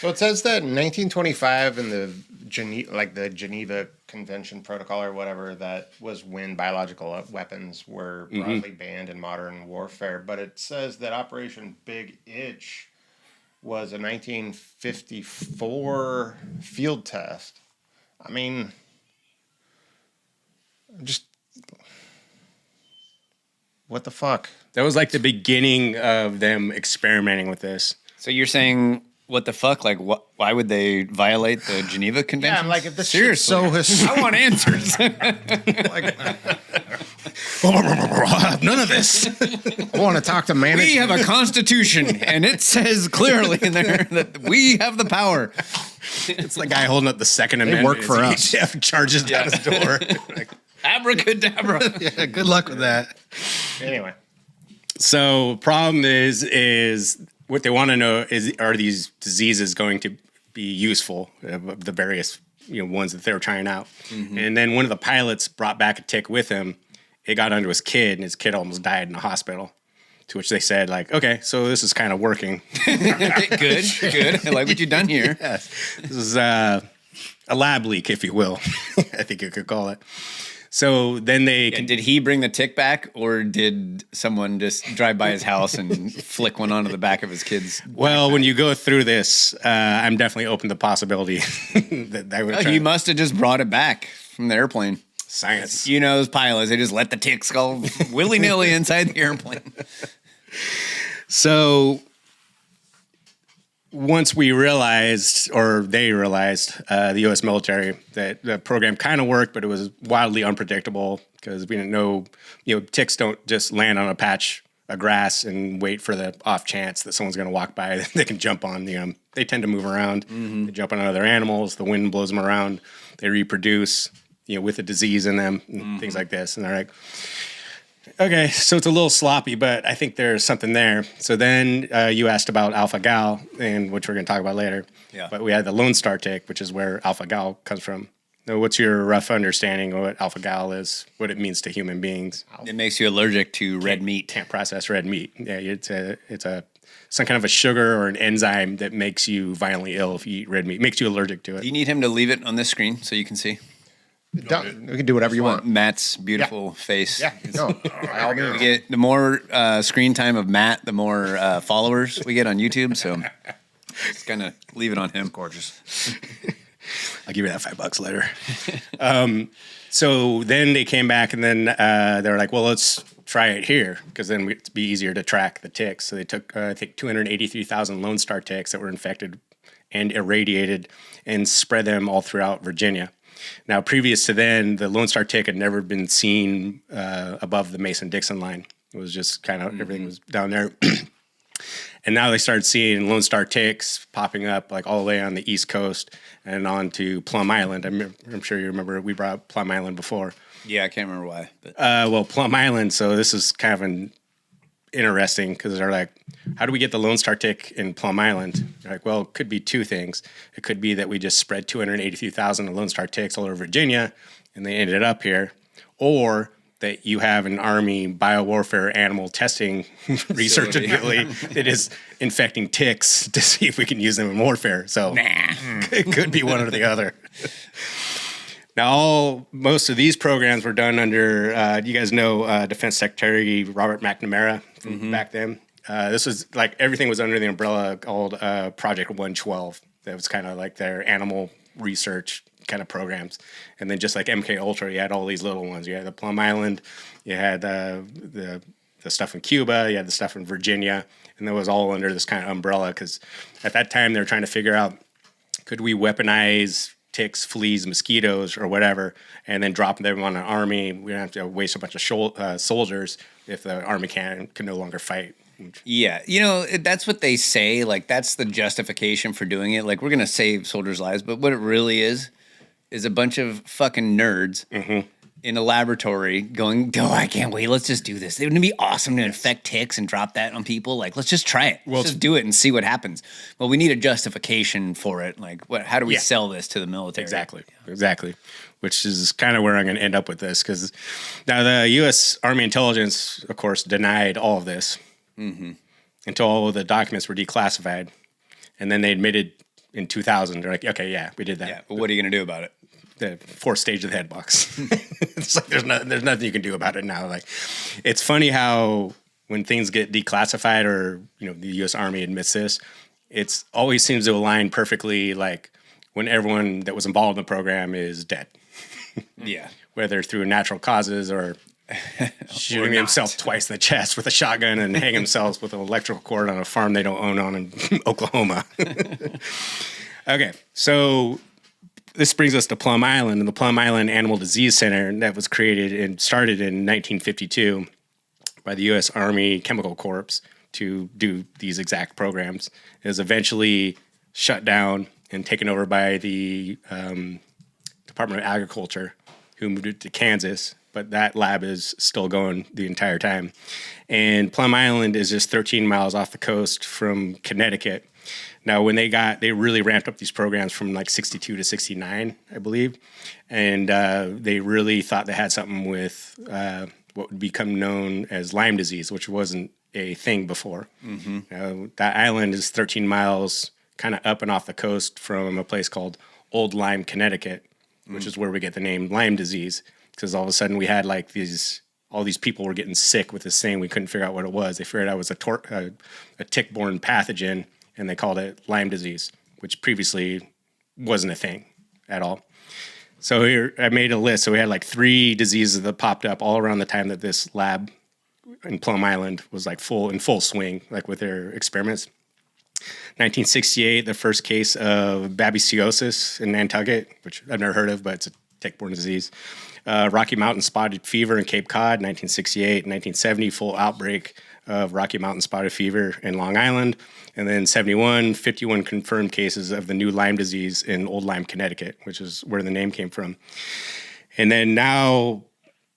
So it says that in 1925 in the Geneva Convention Protocol or whatever, that was when biological weapons were broadly banned in modern warfare. But it says that Operation Big Itch was a 1954 field test. I mean, just what the fuck? That was like the beginning of them experimenting with this. So you're saying what the fuck? Like, why would they violate the Geneva Convention? Yeah, I'm like, if this seriously, I want answers. None of this. I want to talk to management. We have a constitution, and it says clearly in there that we have the power. It's the guy holding up the Second Amendment. work for us. He charges down his door. Like, abracadabra. Yeah, good luck with that. Anyway. So problem is what they want to know is, are these diseases going to be useful, the various ones that they were trying out. And then one of the pilots brought back a tick with him. It got onto his kid, and his kid almost died in the hospital. To which they said, like, okay, so this is kind of working. Good. I like what you've done here. Yes. This is a lab leak, if you will. I think you could call it. So then did he bring the tick back, or did someone just drive by his house and flick one onto the back of his kid's? Well, when you go through this, I'm definitely open to the possibility that I would. He must have just brought it back from the airplane. Science. Those pilots, they just let the ticks go willy-nilly inside the airplane. So once we realized, or they realized, the U.S. military, that the program kind of worked, but it was wildly unpredictable because we didn't know, ticks don't just land on a patch of grass and wait for the off chance that someone's going to walk by. They can jump on they tend to move around. They jump on other animals. The wind blows them around. They reproduce, with a disease in them, and things like this. And they're like, okay, so it's a little sloppy, but I think there's something there. So then you asked about alpha-gal, and which we're going to talk about later. Yeah. But we had the Lone Star tick, which is where alpha-gal comes from. Now, what's your rough understanding of what alpha-gal is, what it means to human beings? It makes you allergic to red meat. Can't process red meat. Yeah, it's some kind of a sugar or an enzyme that makes you violently ill if you eat red meat. Makes you allergic to it. Do you need him to leave it on this screen so you can see? We can do whatever you want. Matt's beautiful face. Yeah. No. By all means. We get the more screen time of Matt, the more followers we get on YouTube. So just kind of leave it on him. Gorgeous. I'll give you that $5 later. So then they came back, and then they were like, well, let's try it here because then it'd be easier to track the ticks. So they took, I think, 283,000 Lone Star ticks that were infected and irradiated and spread them all throughout Virginia. Now, previous to then, the Lone Star tick had never been seen above the Mason-Dixon line. It was just kind of everything was down there. And now they started seeing Lone Star ticks popping up like all the way on the East Coast and on to Plum Island. I'm sure you remember we brought up Plum Island before. Yeah, I can't remember why. But. Well, Plum Island, so this is kind of interesting because they're like, how do we get the Lone Star tick in Plum Island? They're like, well, it could be two things. It could be that we just spread 283,000 Lone Star ticks all over Virginia and they ended up here. Or that you have an Army biowarfare animal testing research facility that is infecting ticks to see if we can use them in warfare. So it could be one or the other. Now, most of these programs were done under, you guys know Defense Secretary Robert McNamara from back then. This was like everything was under the umbrella called Project 112. That was kind of like their animal research kind of programs. And then just like MK Ultra, you had all these little ones. You had the Plum Island, you had the stuff in Cuba, you had the stuff in Virginia, and that was all under this kind of umbrella because at that time they were trying to figure out, could we weaponize ticks, fleas, mosquitoes, or whatever, and then drop them on an army? We don't have to waste a bunch of soldiers if the army can no longer fight. Yeah, that's what they say. Like, that's the justification for doing it. Like, we're going to save soldiers' lives, but what it really is a bunch of fucking nerds in a laboratory going, oh, I can't wait. Let's just do this. It would be awesome to infect ticks and drop that on people. Like, let's just try it. Let's just do it and see what happens. Well, we need a justification for it. Like, how do we sell this to the military? Exactly. Which is kind of where I'm going to end up with this. Because now the U.S. Army Intelligence, of course, denied all of this until all of the documents were declassified. And then they admitted in 2000, they're like, okay, yeah, we did that. Yeah, but what are you going to do about it? The fourth stage of the head box. It's like there's nothing you can do about it now. Like, it's funny how when things get declassified or the U.S. Army admits this, it's always seems to align perfectly. Like when everyone that was involved in the program is dead. Yeah, whether through natural causes or shooting himself twice in the chest with a shotgun and hang themselves with an electrical cord on a farm they don't own on in Oklahoma. Okay, so this brings us to Plum Island, and the Plum Island Animal Disease Center that was created and started in 1952 by the U.S. Army Chemical Corps to do these exact programs. It was eventually shut down and taken over by the Department of Agriculture, who moved it to Kansas, but that lab is still going the entire time. And Plum Island is just 13 miles off the coast from Connecticut. Now, when they really ramped up these programs from like 62 to 69, I believe. And they really thought they had something with what would become known as Lyme disease, which wasn't a thing before. That island is 13 miles kind of up and off the coast from a place called Old Lyme, Connecticut, which is where we get the name Lyme disease. Because all of a sudden we had like all these people were getting sick with this thing. We couldn't figure out what it was. They figured out it was a tick-borne pathogen, and they called it Lyme disease, which previously wasn't a thing at all. So here I made a list. So we had like 3 diseases that popped up all around the time that this lab in Plum Island was like in full swing, like with their experiments. 1968, the first case of babesiosis in Nantucket, which I've never heard of, but it's a tick-borne disease. Rocky Mountain spotted fever in Cape Cod, 1968. 1970, full outbreak of Rocky Mountain spotted fever in Long Island. And then 51 confirmed cases of the new Lyme disease in Old Lyme, Connecticut, which is where the name came from. And then now,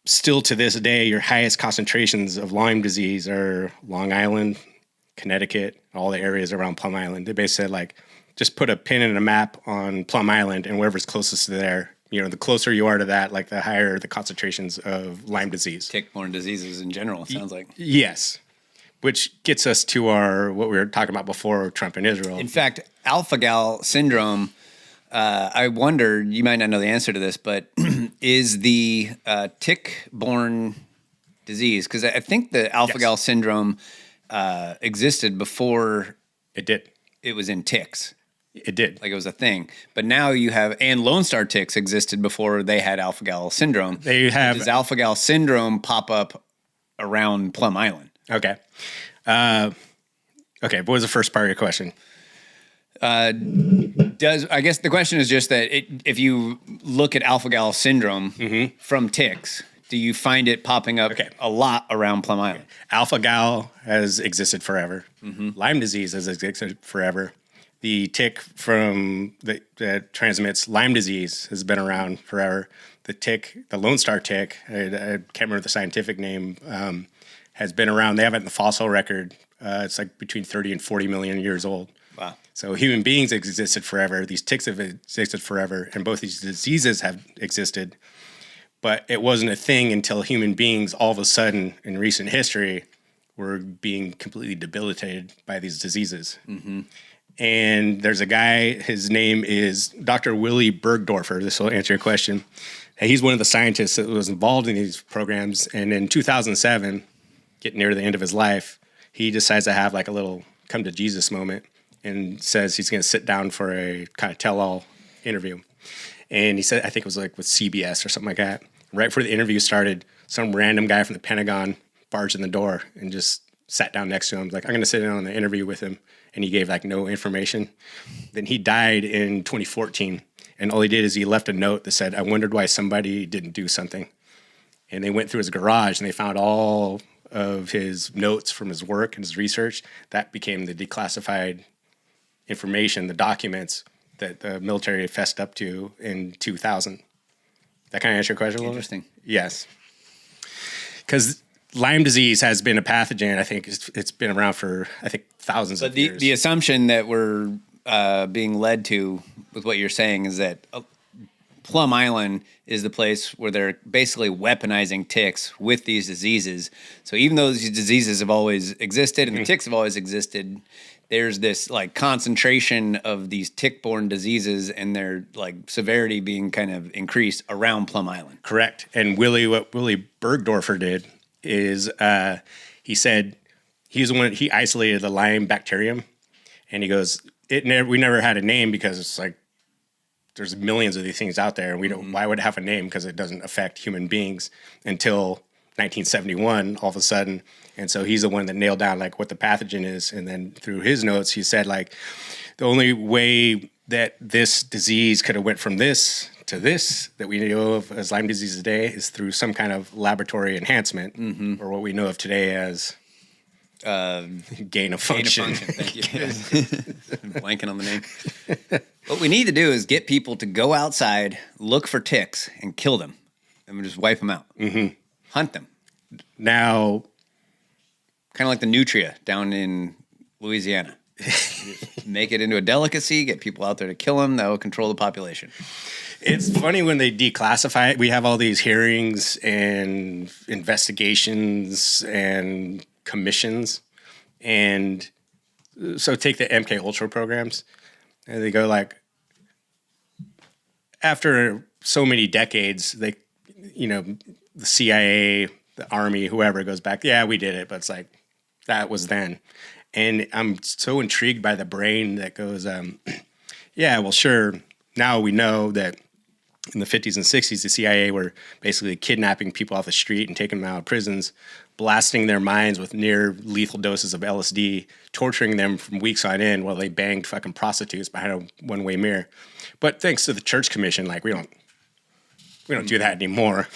still to this day, your highest concentrations of Lyme disease are Long Island, Connecticut, all the areas around Plum Island. They basically said, like, just put a pin in a map on Plum Island, and wherever's closest to there, the closer you are to that, like, the higher the concentrations of Lyme disease. Tick-borne diseases in general, it sounds like. Yes. Which gets us to what we were talking about before, Trump and Israel. In fact, alpha-gal syndrome, I wonder, you might not know the answer to this, but is the tick-borne disease, because I think the alpha-gal syndrome existed before it was in ticks. It did. Like it was a thing. But now you have, and Lone Star ticks existed before they had alpha-gal syndrome. Does alpha-gal syndrome pop up around Plum Island? Okay. What was the first part of your question? I guess the question is just that if you look at alpha-gal syndrome from ticks, do you find it popping up a lot around Plum Island? Alpha-gal has existed forever. Lyme disease has existed forever. The tick that transmits Lyme disease has been around forever. The Lone Star tick, I can't remember the scientific name, has been around. They have it in the fossil record. It's like between 30 and 40 million years old. Wow. So human beings have existed forever. These ticks have existed forever, and both these diseases have existed. But it wasn't a thing until human beings, all of a sudden, in recent history, were being completely debilitated by these diseases. And there's a guy, his name is Dr. Willy Bergdorfer. This will answer your question. He's one of the scientists that was involved in these programs. And in 2007, getting near the end of his life, he decides to have like a little come to Jesus moment and says he's going to sit down for a kind of tell-all interview. And he said, I think it was like with CBS or something like that. Right before the interview started, some random guy from the Pentagon barged in the door and just sat down next to him. Like, I'm going to sit down on the interview with him. And he gave like no information. Then he died in 2014. And all he did is he left a note that said, I wondered why somebody didn't do something. And they went through his garage and they found all of his notes from his work and his research. That became the declassified information, the documents that the military fessed up to in 2000. That kind of answer your question a little? Interesting. Yes. Because Lyme disease has been a pathogen. I think it's been around for, thousands of years. The assumption that we're being led to with what you're saying is that Plum Island is the place where they're basically weaponizing ticks with these diseases. So even though these diseases have always existed and the ticks have always existed, there's this like concentration of these tick-borne diseases and their like severity being kind of increased around Plum Island. Correct. And what Willy Bergdorfer did is he said he isolated the Lyme bacterium, and he goes, we never had a name because it's like there's millions of these things out there, and we don't. Why would it have a name? Because it doesn't affect human beings until 1971 all of a sudden. And so he's the one that nailed down like what the pathogen is. And then through his notes, he said like the only way that this disease could have went from this to this that we know of as Lyme disease today is through some kind of laboratory enhancement, or what we know of today as gain of function. Thank you. I'm blanking on the name. What we need to do is get people to go outside, look for ticks, and kill them, and just wipe them out. Hunt them. Now, kind of like the nutria down in Louisiana. Make it into a delicacy, get people out there to kill them. That will control the population. It's funny when they declassify it. We have all these hearings and investigations and commissions. And so take the MK Ultra programs. And they go like, after so many decades, they, the CIA, the Army, whoever goes back, yeah, we did it. But it's like, that was then. And I'm so intrigued by the brain that goes, yeah, well, sure. Now we know that in the 50s and 60s, the CIA were basically kidnapping people off the street and taking them out of prisons, blasting their minds with near lethal doses of LSD, torturing them from weeks on end while they banged fucking prostitutes behind a one-way mirror. But thanks to the Church Commission, like we don't do that anymore.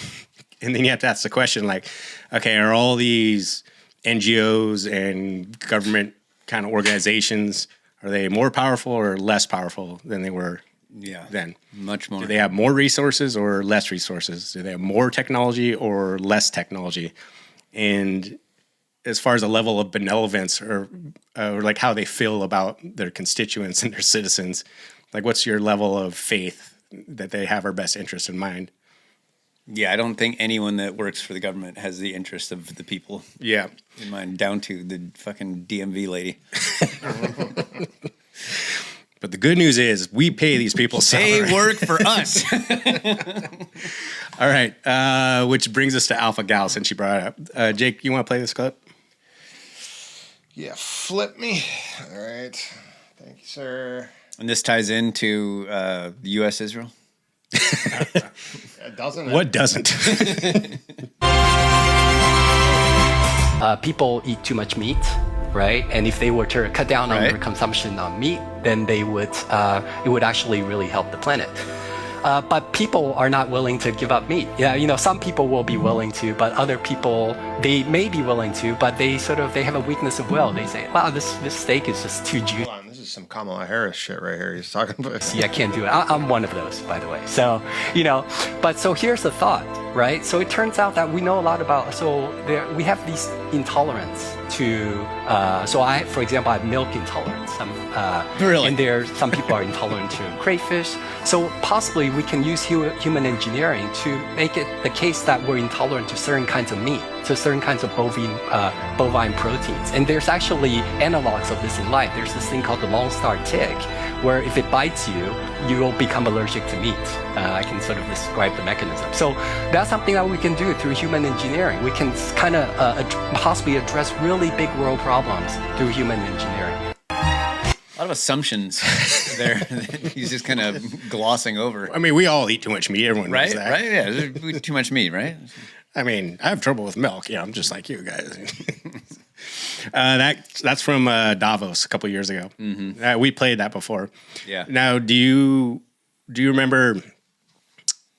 And then you have to ask the question, like, okay, are all these NGOs and government kind of organizations, are they more powerful or less powerful than they were then? Much more. Do they have more resources or less resources? Do they have more technology or less technology? And as far as a level of benevolence or like how they feel about their constituents and their citizens, like what's your level of faith that they have our best interest in mind? Yeah, I don't think anyone that works for the government has the interest of the people in mind, down to the fucking DMV lady. But the good news is we pay these people salary. They work for us. All right, which brings us to Alpha Gal since you brought it up. Jake, you want to play this clip? Yeah, flip me. All right. Thank you, sir. And this ties into the U.S. Israel? Doesn't it? What doesn't? People eat too much meat, right? And if they were to cut down on their consumption on meat, then they would it would actually really help the planet. But people are not willing to give up meat. Yeah, some people will be willing to, but other people, they may be willing to, but they have a weakness of will. They say, wow, this steak is just too juicy. Hold on, this is some Kamala Harris shit right here he's talking about. See, I can't do it. I'm one of those, by the way. So, but so here's the thought, right? So it turns out that we know a lot about, we have these intolerance to, for example, I have milk intolerance. Really? And some people are intolerant to crayfish. So possibly we can use human engineering to make it the case that we're intolerant to certain kinds of meat, to certain kinds of bovine proteins. And there's actually analogs of this in life. There's this thing called the Lone Star tick, where if it bites you, you will become allergic to meat. I can sort of describe the mechanism. So that's something that we can do through human engineering. We can kind of possibly address really big world problems through human engineering. A lot of assumptions there that he's just kind of glossing over. I mean, we all eat too much meat. Everyone knows that. Right? Yeah, we eat too much meat, right? I mean, I have trouble with milk. Yeah, I'm just like you guys. That's from Davos a couple years ago. Mm-hmm. We played that before. Yeah. Now, do you remember?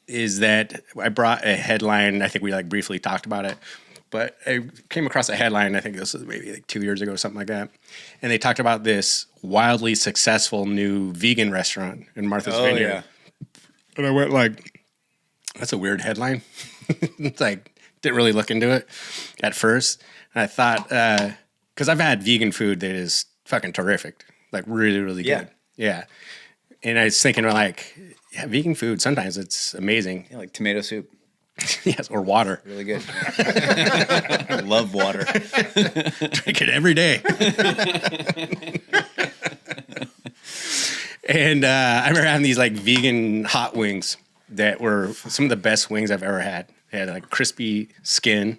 Is that I brought a headline? I think we briefly talked about it, but I came across a headline. I think this was maybe 2 years ago, something like that, and they talked about this wildly successful new vegan restaurant in Martha's Vineyard. Yeah. And I went like, that's a weird headline. It's like, didn't really look into it at first. And I thought, because I've had vegan food that is fucking terrific, like really, really good. Yeah. And I was thinking vegan food, sometimes it's amazing. Yeah, like tomato soup. Yes, or water. Really good. I love water. Drink it every day. And I remember having these vegan hot wings that were some of the best wings I've ever had. They had crispy skin,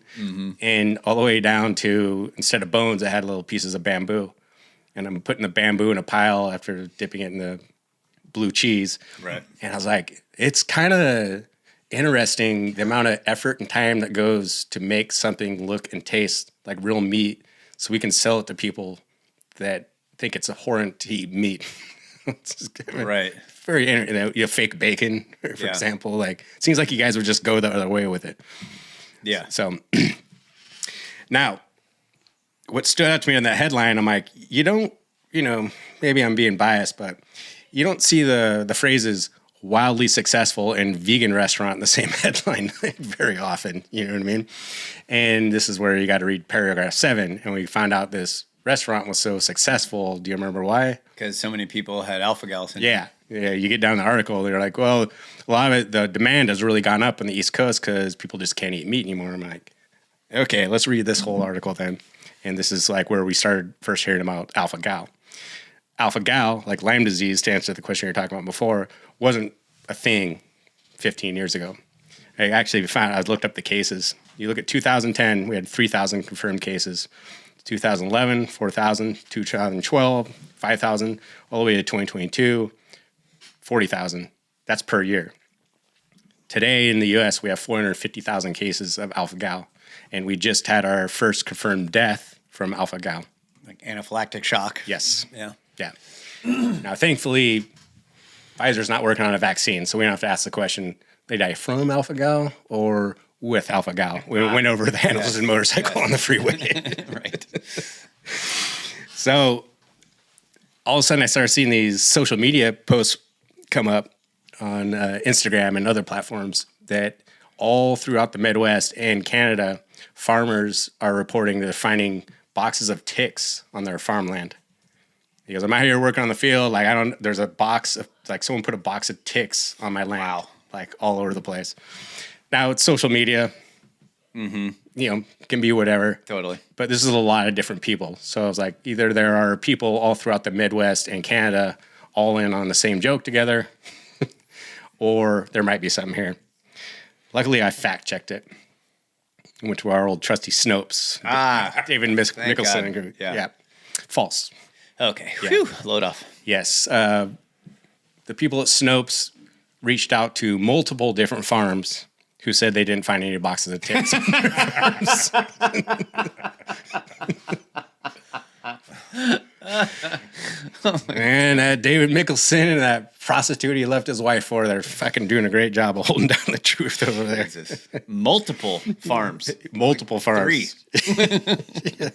and all the way down to, instead of bones, I had little pieces of bamboo. And I'm putting the bamboo in a pile after dipping it in the blue cheese. Right. And I was like, it's kind of interesting the amount of effort and time that goes to make something look and taste like real meat so we can sell it to people that think it's a abhorrent to eat meat. Right. Very, fake bacon, for example. Like, it seems like you guys would just go the other way with it. Yeah. So now, what stood out to me on that headline, I'm like, you don't, maybe I'm being biased, but you don't see the phrases wildly successful and vegan restaurant in the same headline very often. You know what I mean? And this is where you got to read paragraph 7. And we found out this restaurant was so successful. Do you remember why? Because so many people had alpha-gal syndrome. Yeah. You get down the article, they're like, well, a lot of it, the demand has really gone up on the East Coast because people just can't eat meat anymore. I'm like, okay, let's read this whole article then. And this is like where we started first hearing about alpha-gal. Alpha-gal, like Lyme disease, to answer the question you were talking about before, wasn't a thing 15 years ago. I actually I looked up the cases. You look at 2010, we had 3,000 confirmed cases. 2011, 4,000, 2012, 5,000, all the way to 2022, 40,000. That's per year. Today in the U.S., we have 450,000 cases of alpha-gal, and we just had our first confirmed death from alpha-gal. Like anaphylactic shock. Yes. Yeah. Now, thankfully, Pfizer's not working on a vaccine, so we don't have to ask the question, they die from alpha-gal or with alpha-gal? We went over the handles and motorcycle on the freeway. Right. So all of a sudden I started seeing these social media posts come up on Instagram and other platforms that all throughout the Midwest and Canada, farmers are reporting they're finding boxes of ticks on their farmland. He goes, I'm out here working on the field. Like, there's a box of, like, someone put a box of ticks on my land. Wow. Like, all over the place. Now, it's social media. Mm-hmm. Can be whatever. Totally. But this is a lot of different people. So I was like, either there are people all throughout the Midwest and Canada all in on the same joke together, or there might be something here. Luckily, I fact-checked it. I went to our old trusty Snopes. David Mickelson. And group. Yeah. False. Okay. Yeah. Whew. Load off. Yes. The people at Snopes reached out to multiple different farms who said they didn't find any boxes of ticks on their farms. And that David Mickelson and that prostitute he left his wife for, they're fucking doing a great job of holding down the truth over there. Jesus. Multiple farms. Multiple farms. 3.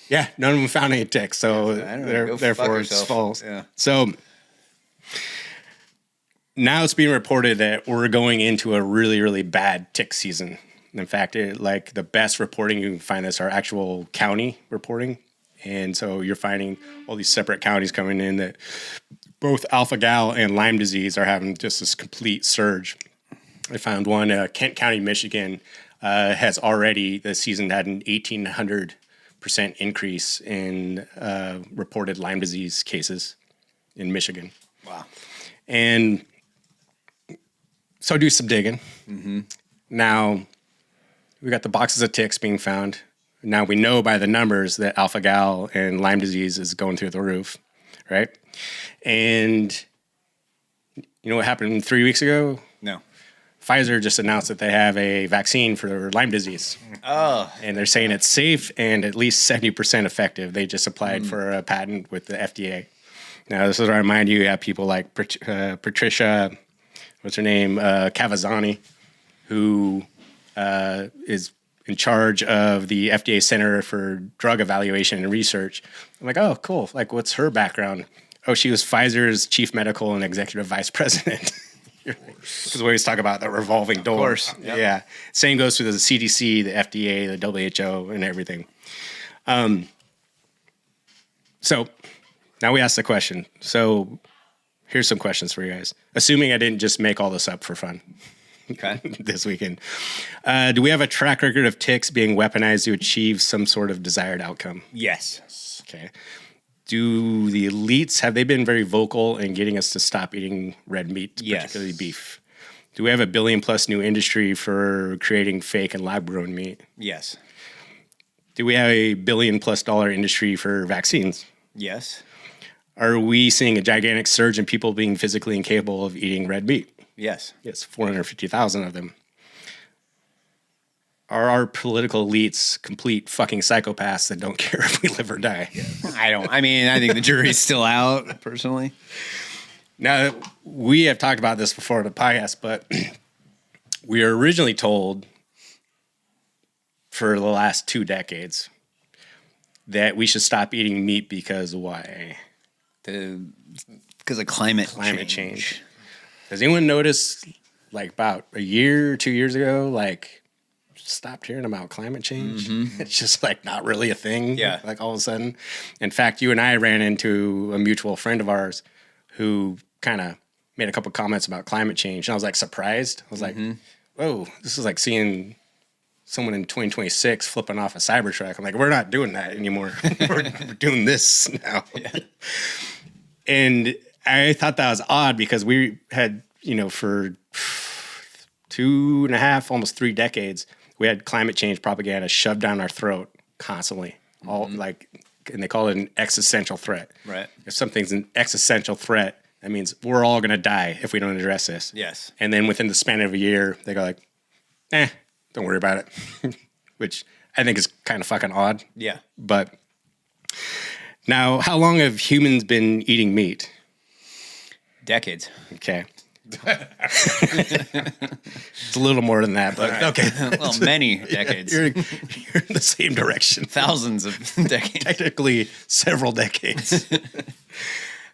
Yeah, none of them found any ticks, so therefore it's false. Yeah. So now it's being reported that we're going into a really, really bad tick season. In fact, the best reporting you can find is our actual county reporting. And so you're finding all these separate counties coming in that both alpha-gal and Lyme disease are having just this complete surge. I found one, Kent County, Michigan, has already, this season, had an 1,800% increase in reported Lyme disease cases in Michigan. Wow. And so do some digging. Mm-hmm. Now, we got the boxes of ticks being found. Now we know by the numbers that alpha-gal and Lyme disease is going through the roof, right? And you know what happened 3 weeks ago? No. Pfizer just announced that they have a vaccine for Lyme disease. Oh. And they're saying it's safe and at least 70% effective. They just applied for a patent with the FDA. Now, this is to remind you, you have people like Patricia, what's her name, Cavazzani, who is in charge of the FDA Center for Drug Evaluation and Research. I'm like, oh, cool. Like, what's her background? Oh, she was Pfizer's chief medical and executive vice president. Because we always talk about the revolving door. Of course. Yep. Yeah. Same goes through the CDC, the FDA, the WHO, and everything. So now we ask the question. So here's some questions for you guys. Assuming I didn't just make all this up for fun. Okay. This weekend. Do we have a track record of ticks being weaponized to achieve some sort of desired outcome? Yes. Okay. Do the elites, have they been very vocal in getting us to stop eating red meat, particularly beef? Do we have a $1 billion+ new industry for creating fake and lab-grown meat? Yes. Do we have a $1 billion+ industry for vaccines? Yes. Are we seeing a gigantic surge in people being physically incapable of eating red meat? Yes. Yes, 450,000 of them. Are our political elites complete fucking psychopaths that don't care if we live or die? I mean, I think the jury's still out, personally. Now, we have talked about this before in the podcast, but we were originally told for the last 2 decades that we should stop eating meat because why? Because of climate change. Does anyone notice, like about a year or 2 years ago, like stopped hearing about climate change? It's just like not really a thing. Yeah. Like all of a sudden. In fact, you and I ran into a mutual friend of ours who kind of made a couple comments about climate change. And I was like surprised. I was like, whoa, this is like seeing someone in 2026 flipping off a Cybertruck. I'm like, we're not doing that anymore. we're doing this now. Yeah. And I thought that was odd because we had, for 2.5, almost 3 decades, we had climate change propaganda shoved down our throat constantly. All like, and they call it an existential threat. Right. If something's an existential threat, that means we're all going to die if we don't address this. Yes. And then within the span of a year, they go like, don't worry about it, which I think is kind of fucking odd. Yeah. But now, how long have humans been eating meat? Decades. Okay. It's a little more than that, but okay. Well, many decades. You're in the same direction. Thousands of decades. Technically, several decades.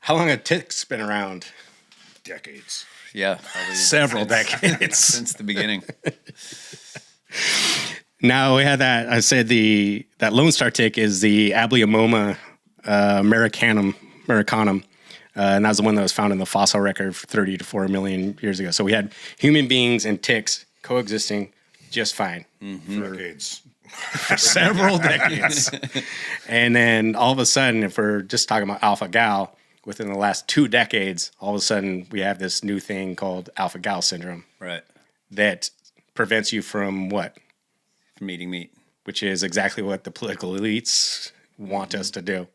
How long have ticks been around? Decades. Yeah, probably several decades since the beginning. Now we had that. I said that Lone Star tick is the Ablyomoma americanum, and that was the one that was found in the fossil record 30 to 4 million years ago. So we had human beings and ticks coexisting just fine for decades. For several decades. And then all of a sudden, if we're just talking about alpha-gal, within the last 2 decades, all of a sudden we have this new thing called alpha-gal syndrome. Right. That prevents you from what? From eating meat. Which is exactly what the political elites want us to do.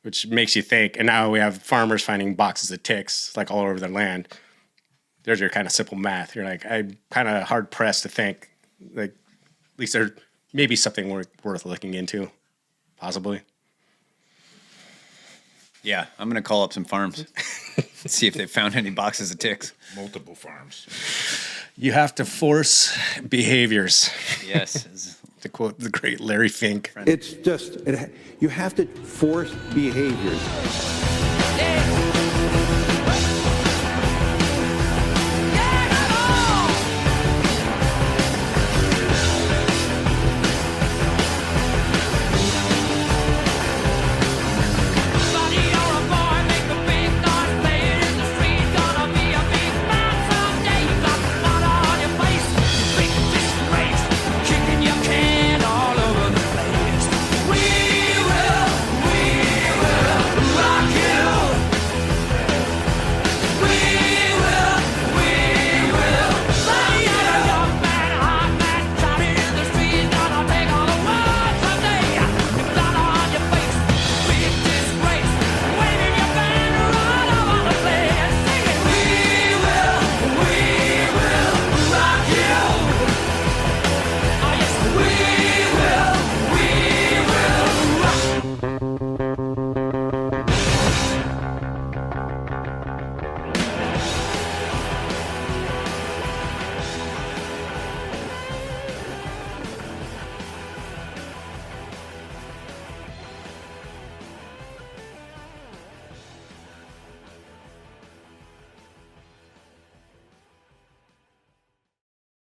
Which makes you think, and now we have farmers finding boxes of ticks like all over their land. There's your kind of simple math. You're like, I'm kind of hard pressed to think, like, at least there may be something worth looking into, possibly. Yeah, I'm going to call up some farms, see if they found any boxes of ticks. Multiple farms. You have to force behaviors. Yes. To quote the great Larry Fink. It's just, you have to force behaviors.